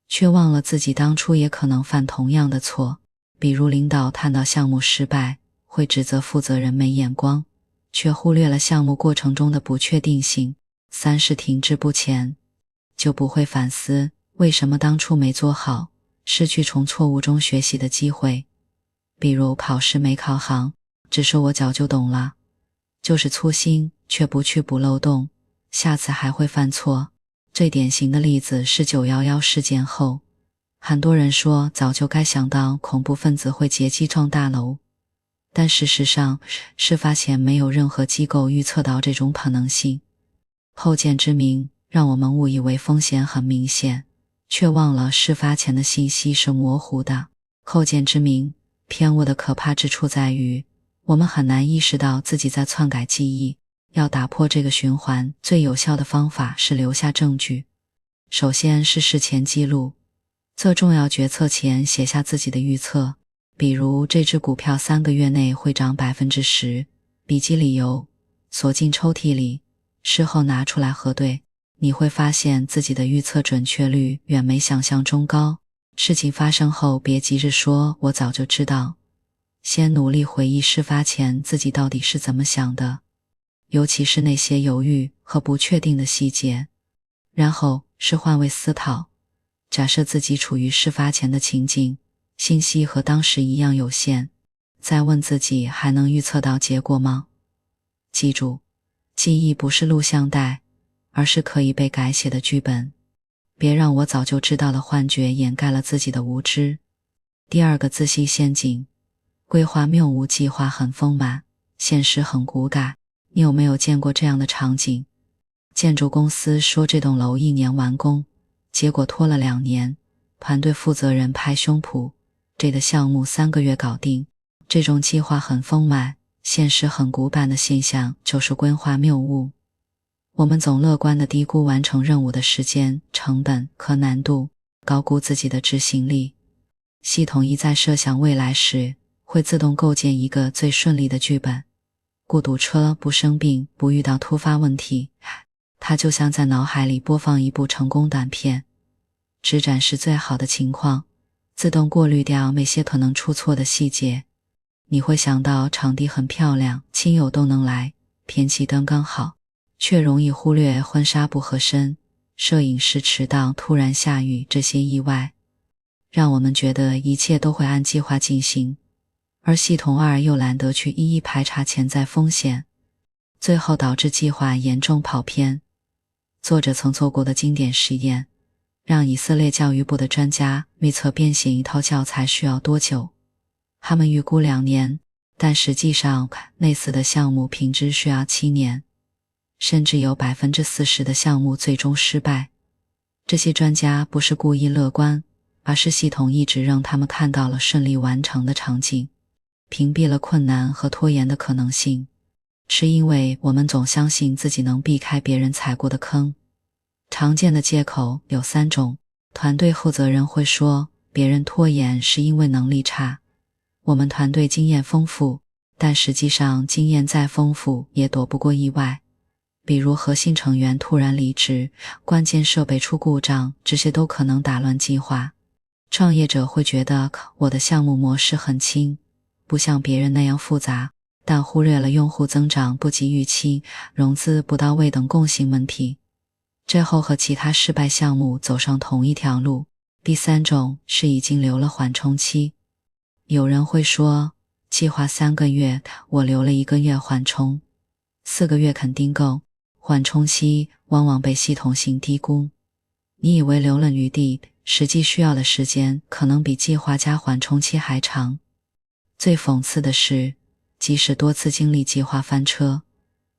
却忘了自己当初也可能犯同样的错。比如领导看到项目失败，会指责负责人没眼光，却忽略了项目过程中的不确定性。三是停滞不前，就不会反思为什么当初没做好，失去从错误中学习的机会。比如考试没考好，只说我早就懂了，就是粗心却不去补漏洞，下次还会犯错。最典型的例子是911事件后，很多人说早就该想到恐怖分子会劫击撞大楼，但事实上事发前没有任何机构预测到这种可能性。后见之明让我们误以为风险很明显，却忘了事发前的信息是模糊的。后见之明偏误的可怕之处在于，我们很难意识到自己在篡改记忆。要打破这个循环，最有效的方法是留下证据。首先是事前记录，做重要决策前写下自己的预测，比如这只股票3个月内会涨 10%， 笔记理由，锁进抽屉里，事后拿出来核对。你会发现自己的预测准确率远没想象中高。事情发生后别急着说我早就知道，先努力回忆事发前自己到底是怎么想的，尤其是那些犹豫和不确定的细节。然后是换位思考，假设自己处于事发前的情境，信息和当时一样有限，再问自己还能预测到结果吗？记住，记忆不是录像带，而是可以被改写的剧本。别让我早就知道的幻觉掩盖了自己的无知。第二个自信陷阱，规划谬误，计划很丰满，现实很骨感。你有没有见过这样的场景？建筑公司说这栋楼1年完工，结果拖了2年，团队负责人拍胸脯，这个项目3个月搞定。这种计划很丰满，现实很骨感的现象就是规划谬误。我们总乐观地低估完成任务的时间、成本和难度，高估自己的执行力。系统一在设想未来时，会自动构建一个最顺利的剧本。不堵车，不生病，不遇到突发问题，它就像在脑海里播放一部成功短片，只展示最好的情况，自动过滤掉那些可能出错的细节。你会想到场地很漂亮，亲友都能来，天气灯刚好，却容易忽略婚纱不合身，摄影师迟到，突然下雨，这些意外让我们觉得一切都会按计划进行，而系统二又懒得去一一排查潜在风险，最后导致计划严重跑偏。作者曾做过的经典实验，让以色列教育部的专家预测编写一套教材需要多久，他们预估2年，但实际上类似的项目品质需要7年，甚至有 40% 的项目最终失败。这些专家不是故意乐观，而是系统一直让他们看到了顺利完成的场景，屏蔽了困难和拖延的可能性。是因为我们总相信自己能避开别人踩过的坑。常见的借口有3种，团队负责人会说别人拖延是因为能力差，我们团队经验丰富，但实际上经验再丰富也躲不过意外，比如核心成员突然离职，关键设备出故障，这些都可能打乱计划。创业者会觉得我的项目模式很轻，不像别人那样复杂，但忽略了用户增长不及预期、融资不到位等共性问题，最后和其他失败项目走上同一条路。第三种是已经留了缓冲期。有人会说，计划3个月，我留了1个月缓冲，4个月肯定够。缓冲期往往被系统性低估，你以为留了余地，实际需要的时间可能比计划加缓冲期还长。最讽刺的是，即使多次经历计划翻车，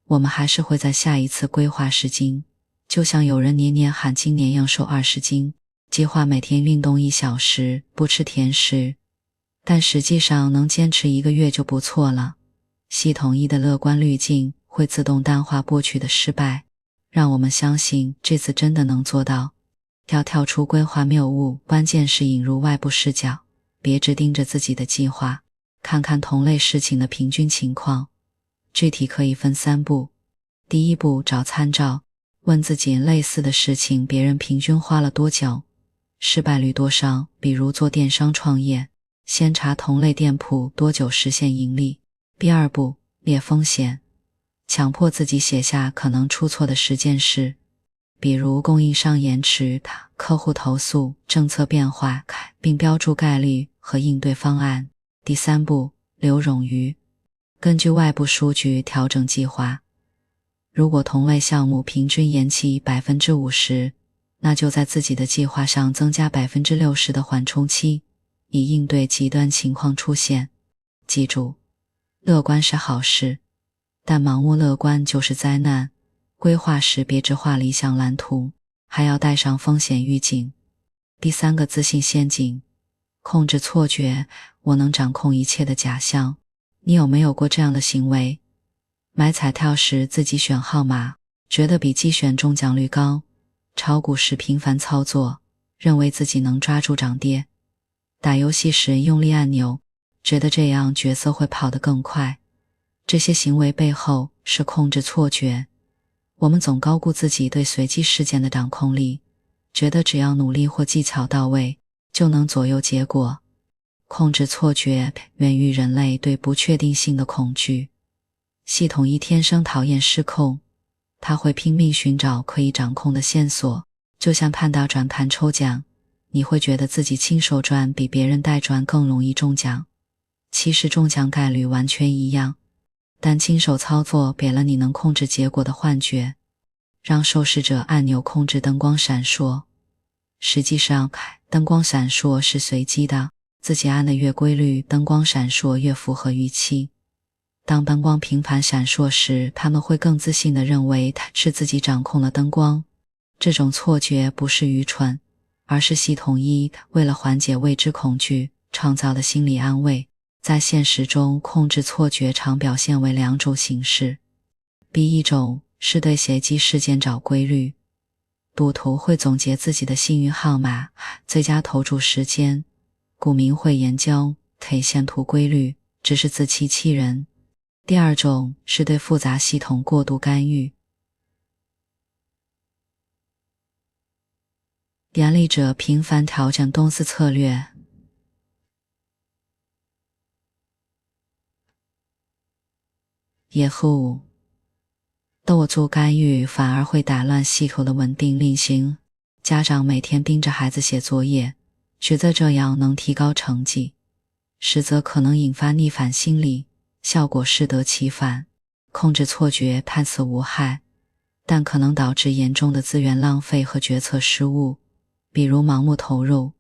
我们还是会在下一次规划时惊。就像有人年年喊今年要瘦20斤，计划每天运动1小时，不吃甜食，但实际上能坚持1个月就不错了。系统一的乐观滤镜会自动淡化过去的失败，让我们相信这次真的能做到。要跳出规划谬误，关键是引入外部视角，别只盯着自己的计划，看看同类事情的平均情况。具体可以分3步。第一步，找参照，问自己类似的事情别人平均花了多久，失败率多少。比如做电商创业，先查同类店铺多久实现盈利。第二步，列风险，强迫自己写下可能出错的10件事，比如供应商延迟、客户投诉、政策变化，并标注概率和应对方案。第三步，留冗余，根据外部数据调整计划。如果同类项目平均延期 50%， 那就在自己的计划上增加 60% 的缓冲期，以应对极端情况出现。记住，乐观是好事，但盲目乐观就是灾难。规划时别只画理想蓝图，还要带上风险预警。第3个自信陷阱，控制错觉，我能掌控一切的假象。你有没有过这样的行为？买彩票时自己选号码，觉得比机选中奖率高；炒股时频繁操作，认为自己能抓住涨跌；打游戏时用力按钮，觉得这样角色会跑得更快。这些行为背后是控制错觉。我们总高估自己对随机事件的掌控力，觉得只要努力或技巧到位，就能左右结果。控制错觉源于人类对不确定性的恐惧。系统一天生讨厌失控，它会拼命寻找可以掌控的线索，就像看到转盘抽奖，你会觉得自己亲手转比别人代转更容易中奖。其实中奖概率完全一样，但亲手操作给了你能控制结果的幻觉，让受试者按钮控制灯光闪烁。实际上，灯光闪烁是随机的，自己按的越规律，灯光闪烁越符合预期。当灯光频繁闪烁时，他们会更自信地认为是自己掌控了灯光。这种错觉不是愚蠢，而是系统一为了缓解未知恐惧创造的心理安慰。在现实中，控制错觉常表现为2种形式。第一种是对随机事件找规律，赌徒会总结自己的幸运号码、最佳投注时间，股民会研究 K 线图规律，只是自欺欺人。第二种是对复杂系统过度干预，严厉者频繁调整公司策略，野户过度干预反而会打乱系统的稳定运行。家长每天逼着孩子写作业，觉得这样能提高成绩，实则可能引发逆反心理，效果适得其反。控制错觉看似无害，但可能导致严重的资源浪费和决策失误，比如盲目投入。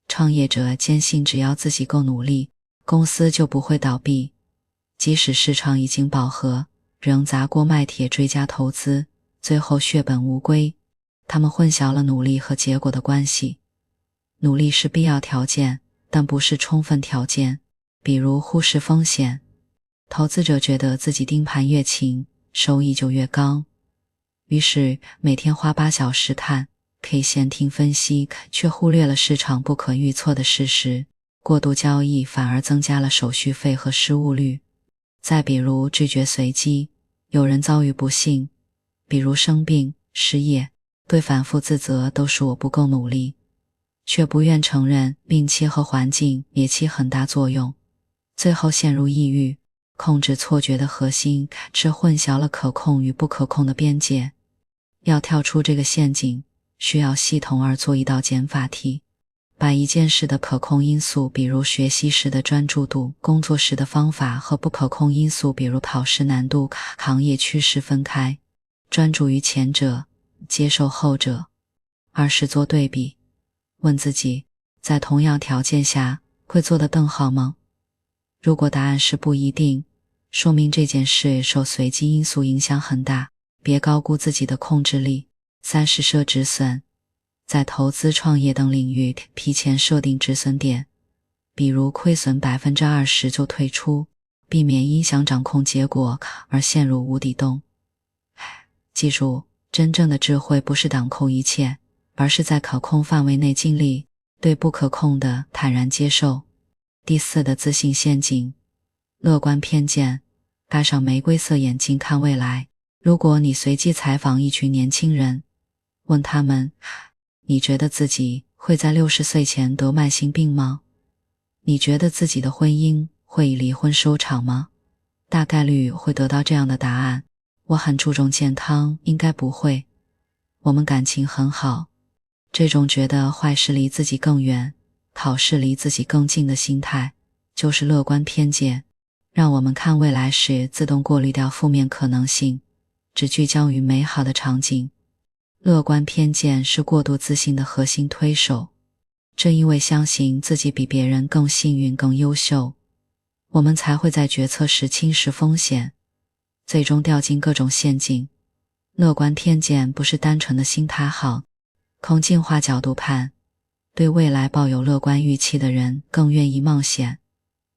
创业者坚信只要自己够努力，公司就不会倒闭，即使市场已经饱和，仍砸锅卖铁追加投资，最后血本无归。他们混淆了努力和结果的关系。努力是必要条件，但不是充分条件，比如忽视风险。投资者觉得自己盯盘越勤，收益就越高，于是每天花8小时看 K 线听分析，却忽略了市场不可预测的事实。过度交易反而增加了手续费和失误率。再比如拒绝随机，有人遭遇不幸，比如生病、失业，对反复自责都是我不够努力，却不愿承认病期和环境也起很大作用。最后陷入抑郁。控制错觉的核心是混淆了可控与不可控的边界。要跳出这个陷阱，需要系统而做一道减法题，把一件事的可控因素，比如学习时的专注度、工作时的方法，和不可控因素，比如考试难度、行业趋势分开，专注于前者，接受后者。二是做对比，问自己，在同样条件下会做得更好吗？如果答案是不一定，说明这件事受随机因素影响很大，别高估自己的控制力。三是设止损，在投资、创业等领域提前设定止损点，比如亏损 20% 就退出，避免因想掌控结果而陷入无底洞。记住，真正的智慧不是掌控一切，而是在可控范围内尽力，对不可控的坦然接受。第四的自信陷阱，乐观偏见，戴上玫瑰色眼镜看未来。如果你随机采访一群年轻人，问他们，你觉得自己会在60岁前得慢性病吗？你觉得自己的婚姻会以离婚收场吗？大概率会得到这样的答案：我很注重健康，应该不会。我们感情很好。这种觉得坏事离自己更远，好事离自己更近的心态，就是乐观偏见，让我们看未来时自动过滤掉负面可能性，只聚焦于美好的场景。乐观偏见是过度自信的核心推手，正因为相信自己比别人更幸运、更优秀，我们才会在决策时轻视风险，最终掉进各种陷阱。乐观偏见不是单纯的心态好，从进化角度看，对未来抱有乐观预期的人更愿意冒险，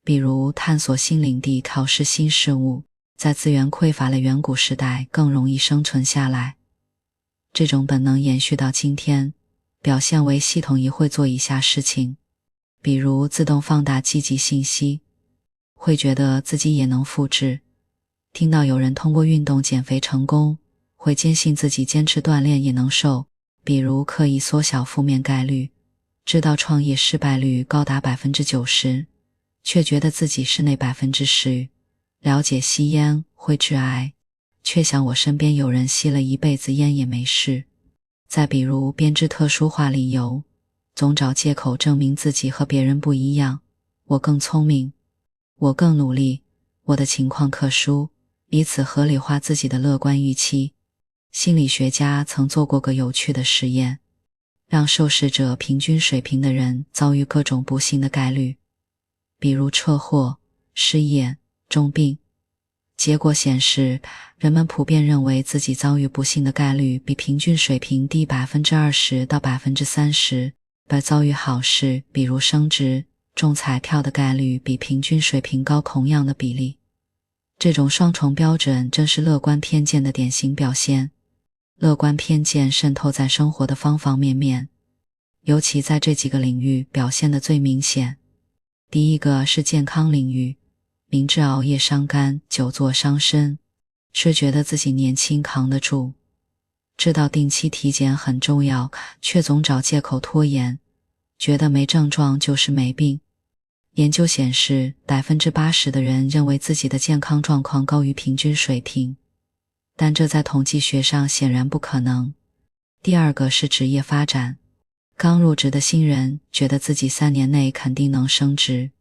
比如探索新领地、考试新事物，在资源匮乏的远古时代更容易生存下来。这种本能延续到今天，表现为系统也会做以下事情，比如自动放大积极信息，会觉得自己也能复制；听到有人通过运动减肥成功，会坚信自己坚持锻炼也能瘦，比如刻意缩小负面概率；知道创业失败率高达 90%， 却觉得自己是那 10%； 了解吸烟会致癌，却想我身边有人吸了一辈子烟也没事。再比如编织特殊化理由，总找借口证明自己和别人不一样，我更聪明，我更努力，我的情况特殊，以此合理化自己的乐观预期。心理学家曾做过个有趣的实验，让受试者平均水平的人遭遇各种不幸的概率，比如车祸、失业、重病。结果显示，人们普遍认为自己遭遇不幸的概率比平均水平低 20% 到 30%， 而遭遇好事，比如升职、中彩票的概率比平均水平高同样的比例。这种双重标准正是乐观偏见的典型表现。乐观偏见渗透在生活的方方面面，尤其在这几个领域表现得最明显。第一个是健康领域，明知熬夜伤肝，久坐伤身，却觉得自己年轻扛得住；知道定期体检很重要，却总找借口拖延，觉得没症状就是没病。研究显示， 80% 的人认为自己的健康状况高于平均水平，但这在统计学上显然不可能。第二个是职业发展，刚入职的新人觉得自己3年内肯定能升职，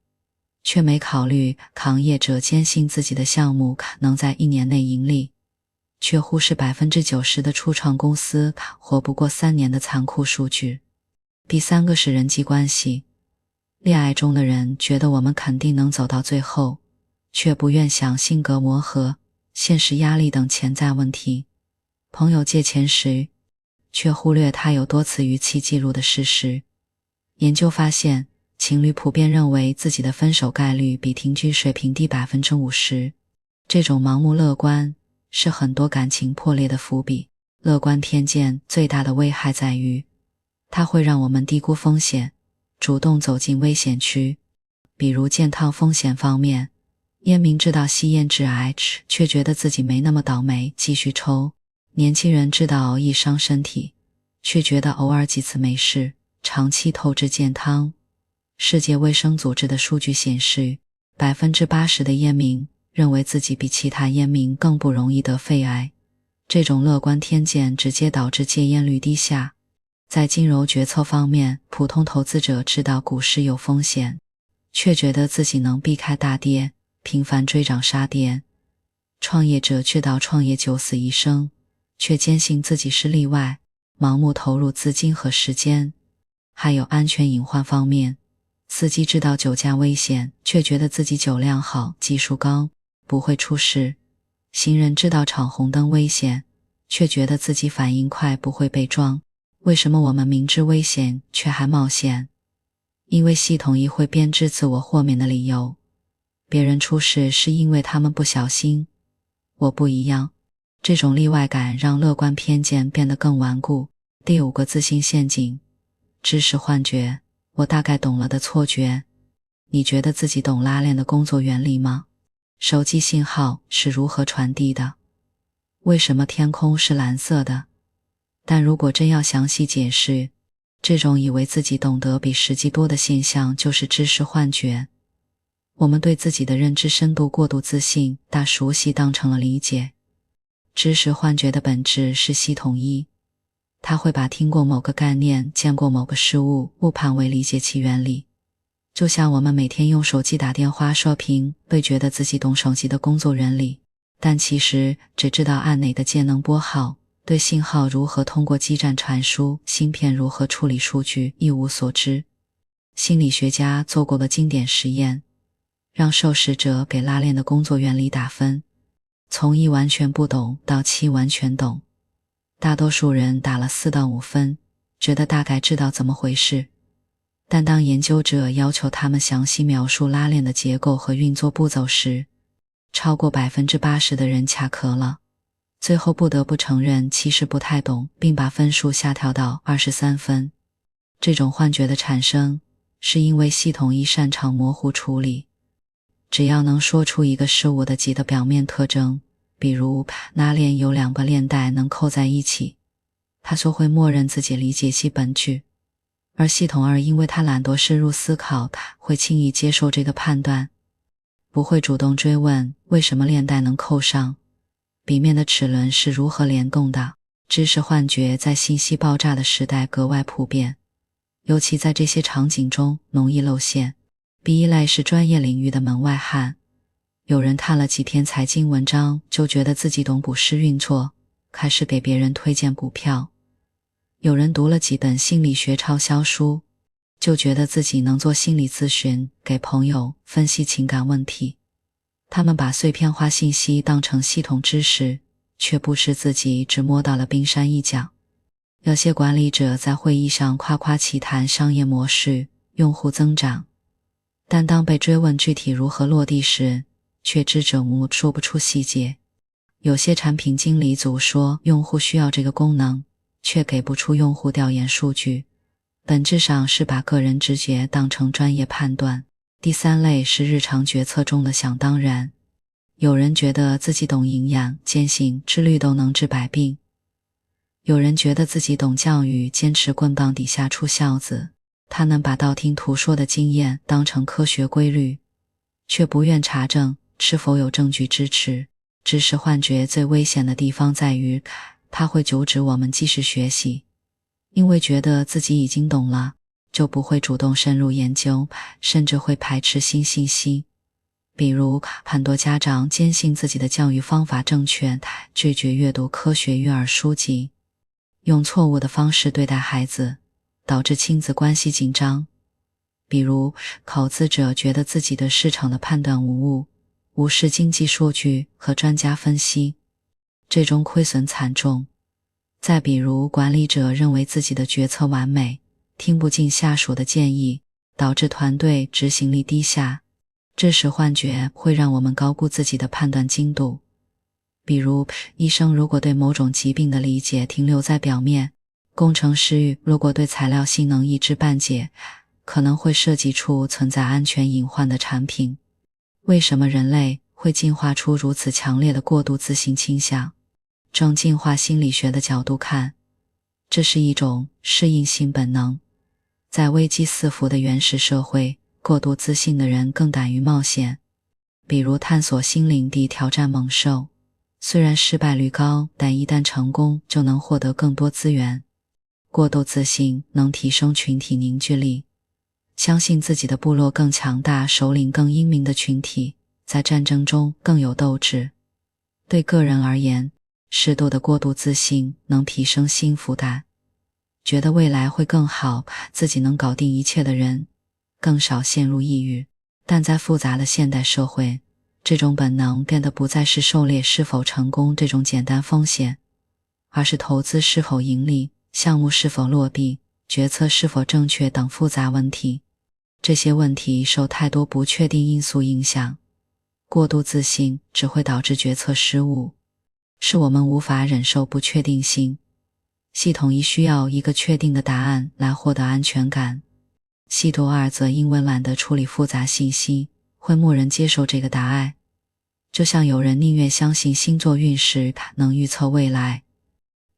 却没考虑行业者坚信自己的项目能在1年内盈利，却忽视 90% 的初创公司活不过3年的残酷数据。第三个是人际关系，恋爱中的人觉得我们肯定能走到最后，却不愿想性格磨合、现实压力等潜在问题。朋友借钱时，却忽略他有多次逾期记录的事实。研究发现，情侣普遍认为自己的分手概率比平均水平低 50%。 这种盲目乐观是很多感情破裂的伏笔。乐观偏见最大的危害在于，它会让我们低估风险，主动走进危险区。比如健康风险方面，烟民知道吸烟致癌，却觉得自己没那么倒霉，继续抽；年轻人知道熬夜伤身体，却觉得偶尔几次没事，长期透支健康。世界卫生组织的数据显示80%的烟民认为自己比其他烟民更不容易得肺癌，这种乐观偏见直接导致戒烟率低下。在金融决策方面，普通投资者知道股市有风险，却觉得自己能避开大跌，频繁追涨杀跌。创业者知道创业九死一生，却坚信自己是例外，盲目投入资金和时间。还有安全隐患方面，司机知道酒驾危险，却觉得自己酒量好，技术高，不会出事。行人知道闯红灯危险，却觉得自己反应快，不会被撞。为什么我们明知危险却还冒险？因为系统一会编织自我豁免的理由。别人出事是因为他们不小心，我不一样。这种例外感让乐观偏见变得更顽固。第5个自信陷阱，知识幻觉，我大概懂了的错觉。你觉得自己懂拉链的工作原理吗？手机信号是如何传递的？为什么天空是蓝色的？但如果真要详细解释，这种以为自己懂得比实际多的现象就是知识幻觉。我们对自己的认知深度过度自信，大熟悉当成了理解。知识幻觉的本质是系统一，它会把听过某个概念、见过某个事物误判为理解其原理。就像我们每天用手机打电话射频，会觉得自己懂手机的工作原理，但其实只知道按哪个键能拨号，对信号如何通过基站传输、芯片如何处理数据一无所知。心理学家做过个经典实验，让受试者给拉链的工作原理打分，从1完全不懂到7完全懂。大多数人打了4到5分，觉得大概知道怎么回事。但当研究者要求他们详细描述拉链的结构和运作步骤时，超过 80% 的人卡壳了。最后不得不承认其实不太懂，并把分数下调到23分。这种幻觉的产生，是因为系统一擅长模糊处理。只要能说出一个事物的几个表面特征，比如拉链有2个链带能扣在一起，它就会默认自己理解其本质。而系统二因为它懒惰深入思考，它会轻易接受这个判断，不会主动追问为什么链带能扣上，里面的齿轮是如何联动的。知识幻觉在信息爆炸的时代格外普遍，尤其在这些场景中容易露馅。B 一类是专业领域的门外汉，有人看了几篇财经文章就觉得自己懂股市运作，开始给别人推荐股票。有人读了几本心理学畅销书，就觉得自己能做心理咨询，给朋友分析情感问题。他们把碎片化信息当成系统知识，却不知自己只摸到了冰山一角。有些管理者在会议上夸夸其谈商业模式、用户增长，但当被追问具体如何落地时，却支支吾吾说不出细节。有些产品经理组说用户需要这个功能，却给不出用户调研数据，本质上是把个人直觉当成专业判断。第3类是日常决策中的想当然，有人觉得自己懂营养，坚信吃绿豆能治百病；有人觉得自己懂教育，坚持棍棒底下出孝子。他能把道听途说的经验当成科学规律，却不愿查证是否有证据支持。知识幻觉最危险的地方在于，它会阻止我们继续学习，因为觉得自己已经懂了，就不会主动深入研究，甚至会排斥新信息。比如，很多家长坚信自己的教育方法正确，拒绝阅读科学育儿书籍，用错误的方式对待孩子，导致亲子关系紧张。比如，投资者觉得自己对市场的判断无误，无视经济数据和专家分析，最终亏损惨重。再比如，管理者认为自己的决策完美，听不进下属的建议，导致团队执行力低下。知识幻觉会让我们高估自己的判断精度。比如，医生如果对某种疾病的理解停留在表面，工程师如果对材料性能一知半解，可能会设计出存在安全隐患的产品。为什么人类会进化出如此强烈的过度自信倾向？从进化心理学的角度看，这是一种适应性本能。在危机四伏的原始社会，过度自信的人更敢于冒险，比如探索新领地、挑战猛兽，虽然失败率高，但一旦成功就能获得更多资源。过度自信能提升群体凝聚力，相信自己的部落更强大，首领更英明的群体在战争中更有斗志。对个人而言，适度的过度自信能提升幸福感，觉得未来会更好，自己能搞定一切的人更少陷入抑郁。但在复杂的现代社会，这种本能变得不再是狩猎是否成功这种简单风险，而是投资是否盈利、项目是否落地、决策是否正确等复杂问题。这些问题受太多不确定因素影响，过度自信只会导致决策失误，是我们无法忍受不确定性。系统一需要一个确定的答案来获得安全感，系统二则因为懒得处理复杂信息，会默认接受这个答案。就像有人宁愿相信星座运势能预测未来，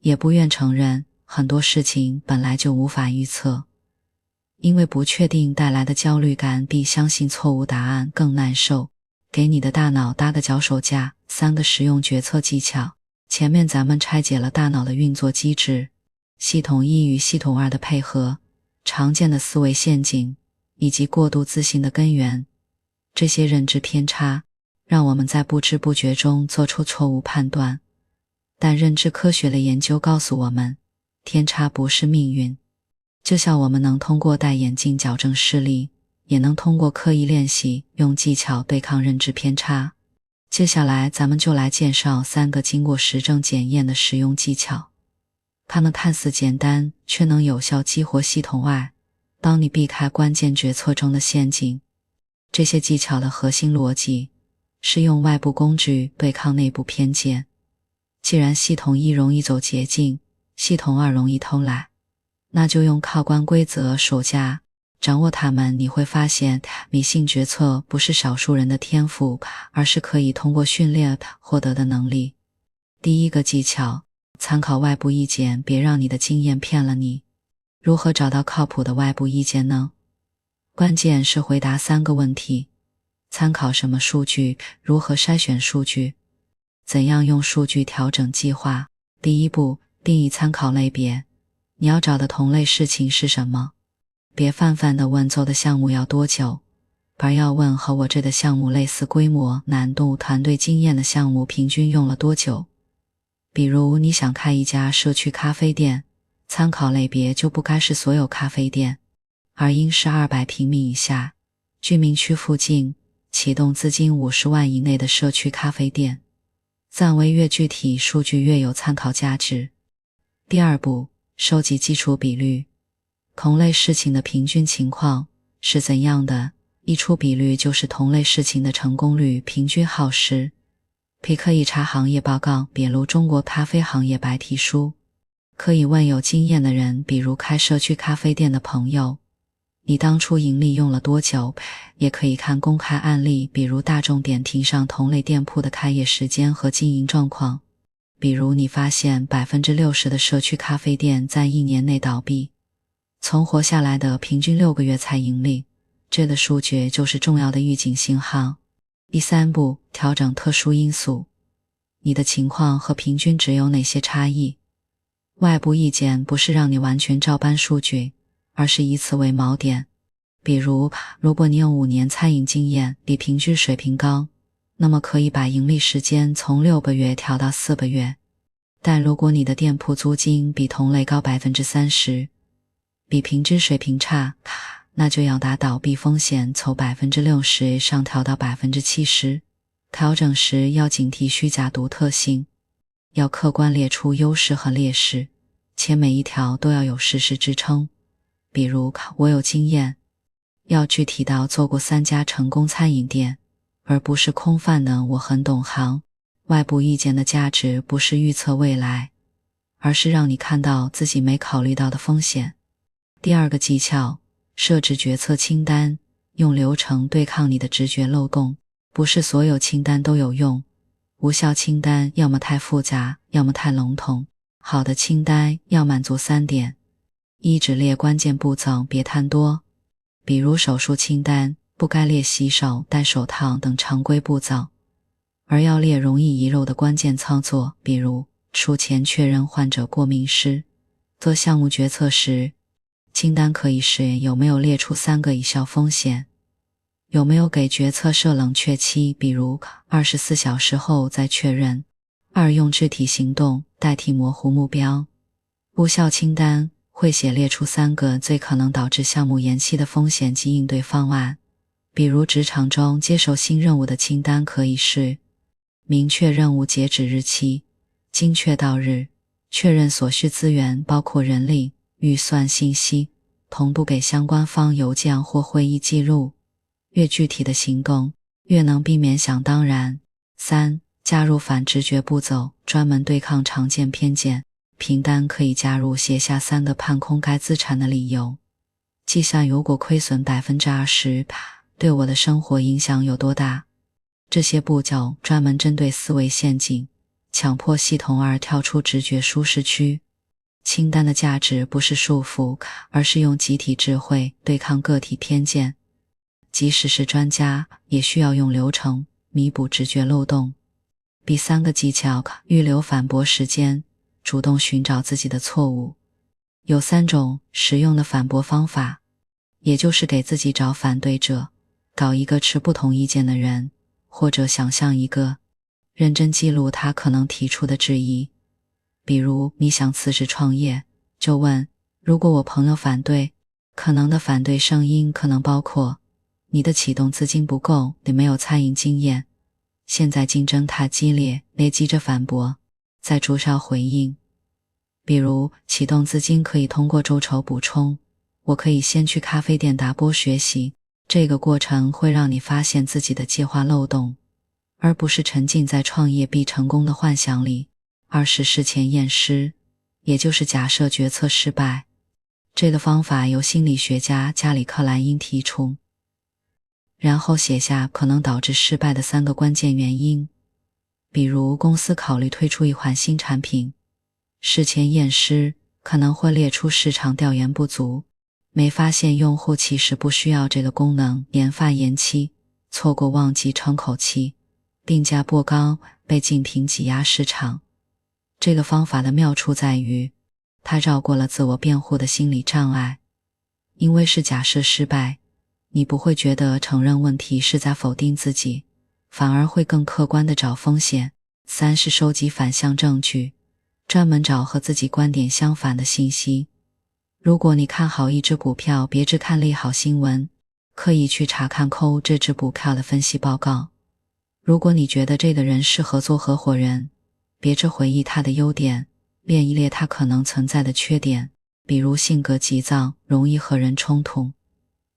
也不愿承认很多事情本来就无法预测。因为不确定带来的焦虑感比相信错误答案更难受。给你的大脑搭个脚手架，3个实用决策技巧。前面咱们拆解了大脑的运作机制，系统一与系统二的配合，常见的思维陷阱，以及过度自信的根源。这些认知偏差让我们在不知不觉中做出错误判断，但认知科学的研究告诉我们，偏差不是命运。就像我们能通过戴眼镜矫正视力，也能通过刻意练习用技巧对抗认知偏差。接下来咱们就来介绍3个经过实证检验的实用技巧，它们看似简单，却能有效激活系统二，帮你避开关键决策中的陷阱。这些技巧的核心逻辑是用外部工具对抗内部偏见。既然系统一容易走捷径，系统二容易偷懒，那就用客观规则守家，掌握它们，你会发现迷信决策不是少数人的天赋，而是可以通过训练获得的能力。第一个技巧，参考外部意见，别让你的经验骗了你。如何找到靠谱的外部意见呢？关键是回答3个问题：参考什么数据？如何筛选数据？怎样用数据调整计划？第一步，定义参考类别。你要找的同类事情是什么？别泛泛地问做的项目要多久，而要问和我这的项目类似规模、难度、团队经验的项目平均用了多久。比如你想开一家社区咖啡店，参考类别就不该是所有咖啡店，而应是200平米以下、居民区附近、启动资金50万以内的社区咖啡店。赞为越具体，数据越有参考价值。第二步，收集基础比率。同类事情的平均情况是怎样的？溢出比率就是同类事情的成功率平均耗时。可以查行业报告，比如中国咖啡行业白皮书。可以问有经验的人，比如开社区咖啡店的朋友，你当初盈利用了多久？也可以看公开案例，比如大众点评上同类店铺的开业时间和经营状况。比如你发现 60% 的社区咖啡店在1年内倒闭，存活下来的平均6个月才盈利，这个数据就是重要的预警信号。第三步，调整特殊因素。你的情况和平均值有哪些差异？外部意见不是让你完全照搬数据，而是以此为锚点。比如，如果你有5年餐饮经验，比平均水平高，那么可以把盈利时间从6个月调到4个月。但如果你的店铺租金比同类高 30%， 比平均水平差，那就要把倒闭风险从 60% 上调到 70%。 调整时要警惕虚假独特性，要客观列出优势和劣势，且每一条都要有事实支撑。比如，我有经验，要具体到做过3家成功餐饮店，而不是空泛的我很懂行。外部意见的价值不是预测未来，而是让你看到自己没考虑到的风险。第二个技巧，设置决策清单，用流程对抗你的直觉漏洞。不是所有清单都有用，无效清单要么太复杂，要么太笼统。好的清单要满足3点：一、只列关键步骤，别贪多。比如手术清单，不该列洗手、戴手套等常规步骤，而要列容易遗漏的关键操作，比如术前确认患者过敏史。做项目决策时，清单可以是有没有列出3个以效风险，有没有给决策设冷却期，比如24小时后再确认。2用肢体行动代替模糊目标。无效清单会写列出3个最可能导致项目延期的风险及应对方案，比如职场中接手新任务的清单可以是明确任务截止日期、精确到日、确认所需资源包括人力、预算信息，同步给相关方邮件或会议记录。越具体的行动，越能避免想当然。3加入反直觉步骤，专门对抗常见偏见。凭单可以加入写下3个判空该资产的理由，计算如果亏损 20%， 对我的生活影响有多大。这些步骤专门针对思维陷阱，强迫系统2跳出直觉舒适区。清单的价值不是束缚，而是用集体智慧对抗个体偏见。即使是专家，也需要用流程弥补直觉漏洞。第3个技巧，预留反驳时间，主动寻找自己的错误。有3种实用的反驳方法，也就是给自己找反对者，搞一个持不同意见的人，或者想象一个，认真记录他可能提出的质疑。比如你想辞职创业，就问，如果我朋友反对，可能的反对声音可能包括你的启动资金不够，你没有餐饮经验，现在竞争太激烈，别急着反驳，再逐少回应。比如启动资金可以通过众筹补充，我可以先去咖啡店打波学习，这个过程会让你发现自己的计划漏洞，而不是沉浸在创业必成功的幻想里。2是事前验尸，也就是假设决策失败。这个方法由心理学家加里克兰因提出，然后写下可能导致失败的3个关键原因。比如公司考虑推出一款新产品，事前验尸可能会列出市场调研不足，没发现用户其实不需要这个功能，研发延期，错过旺季撑口气，定价过高，被竞品挤压市场。这个方法的妙处在于，它绕过了自我辩护的心理障碍。因为是假设失败，你不会觉得承认问题是在否定自己，反而会更客观地找风险。3是收集反向证据，专门找和自己观点相反的信息。如果你看好一只股票，别只看利好新闻，刻意去查看这只股票的分析报告。如果你觉得这个人适合做合伙人，别只回忆他的优点，列一列他可能存在的缺点，比如性格急躁，容易和人冲突。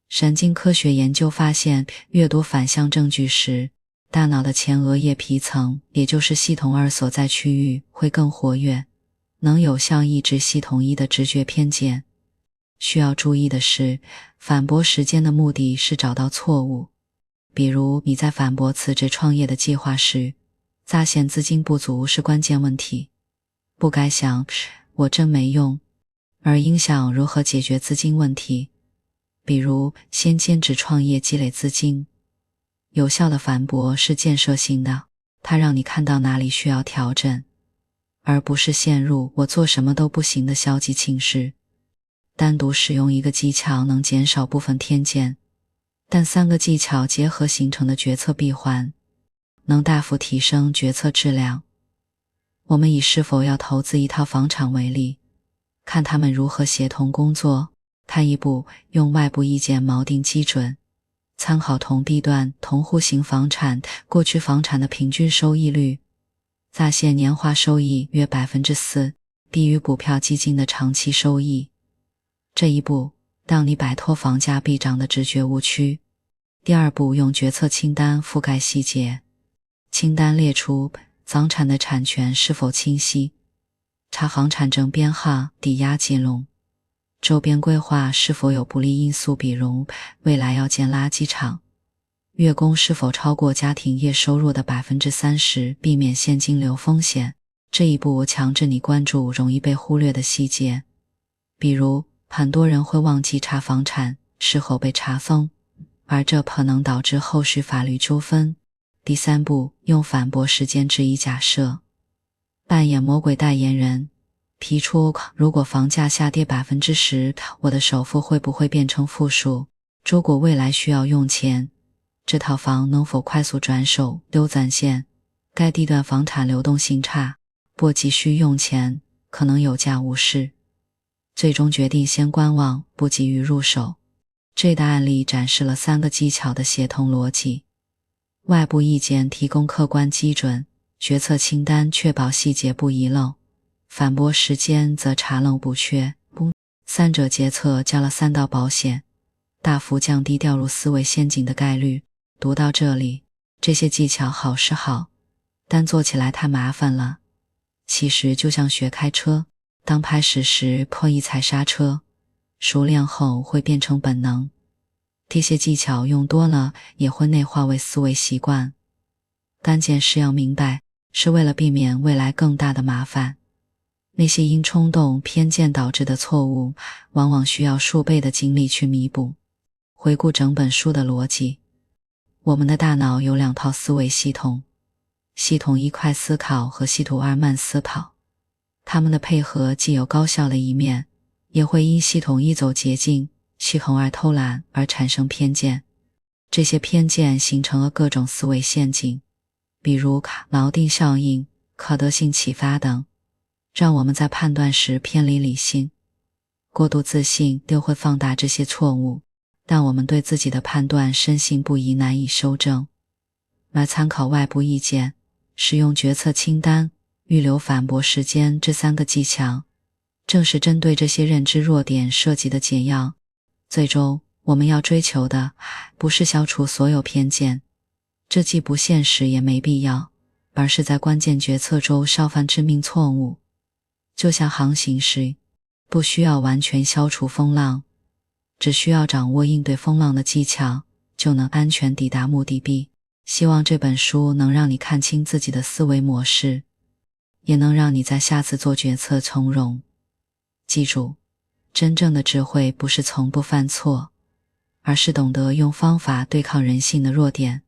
神经科学研究发现，阅读反向证据时，大脑的前额叶皮层，也就是系统2所在区域会更活跃，能有效抑制系统1的直觉偏见。需要注意的是，反驳时间的目的是找到错误。比如你在反驳辞职创业的计划时，发现资金不足是关键问题，不该想我真没用，而应想如何解决资金问题。比如先兼职创业积累资金。有效的反驳是建设性的，它让你看到哪里需要调整，而不是陷入我做什么都不行的消极情绪。单独使用一个技巧能减少部分偏见，但3个技巧结合形成的决策闭环，能大幅提升决策质量。我们以是否要投资一套房产为例，看他们如何协同工作。看一步，用外部意见锚定基准，参考同地段同户型房产过去房产的平均收益率，发现年化收益约 4%， 低于股票基金的长期收益。这一步让你摆脱房价必涨的直觉误区。第2步，用决策清单覆盖细节。清单列出房产的产权是否清晰，查房产证编号、抵押记录，周边规划是否有不利因素，比如未来要建垃圾场，月供是否超过家庭月收入的 30%， 避免现金流风险。这一步强制你关注容易被忽略的细节，比如很多人会忘记查房产是否被查封，而这可能导致后续法律纠纷。第3步，用反驳时间质疑假设。扮演魔鬼代言人，提出如果房价下跌 10%， 我的首付会不会变成负数？如果未来需要用钱，这套房能否快速转手？溜攒线，该地段房产流动性差，不急需用钱，可能有价无市。最终决定先观望，不急于入手。这个案例展示了3个技巧的协同逻辑。外部意见提供客观基准，决策清单确保细节不遗漏，反驳时间则查漏补缺。三者决策交了3道保险，大幅降低掉入思维陷阱的概率。读到这里，这些技巧好是好，但做起来太麻烦了。其实就像学开车，当拍驶时破一踩刹车，熟练后会变成本能。这些技巧用多了也会内化为思维习惯。关键是要明白，是为了避免未来更大的麻烦。那些因冲动、偏见导致的错误，往往需要数倍的精力去弥补。回顾整本书的逻辑，我们的大脑有2套思维系统，系统1快思考和系统2慢思考。它们的配合既有高效的一面，也会因系统1走捷径，系统2偷懒而产生偏见。这些偏见形成了各种思维陷阱，比如锚定效应、可得性启发等，让我们在判断时偏离理性。过度自信又会放大这些错误，但我们对自己的判断深信不疑，难以修正。而参考外部意见，使用决策清单，预留反驳时间这3个技巧，正是针对这些认知弱点设计的解药。最终，我们要追求的不是消除所有偏见，这既不现实也没必要，而是在关键决策中少犯致命错误。就像航行时，不需要完全消除风浪，只需要掌握应对风浪的技巧，就能安全抵达目的地。希望这本书能让你看清自己的思维模式，也能让你在下次做决策从容。记住，真正的智慧不是从不犯错，而是懂得用方法对抗人性的弱点。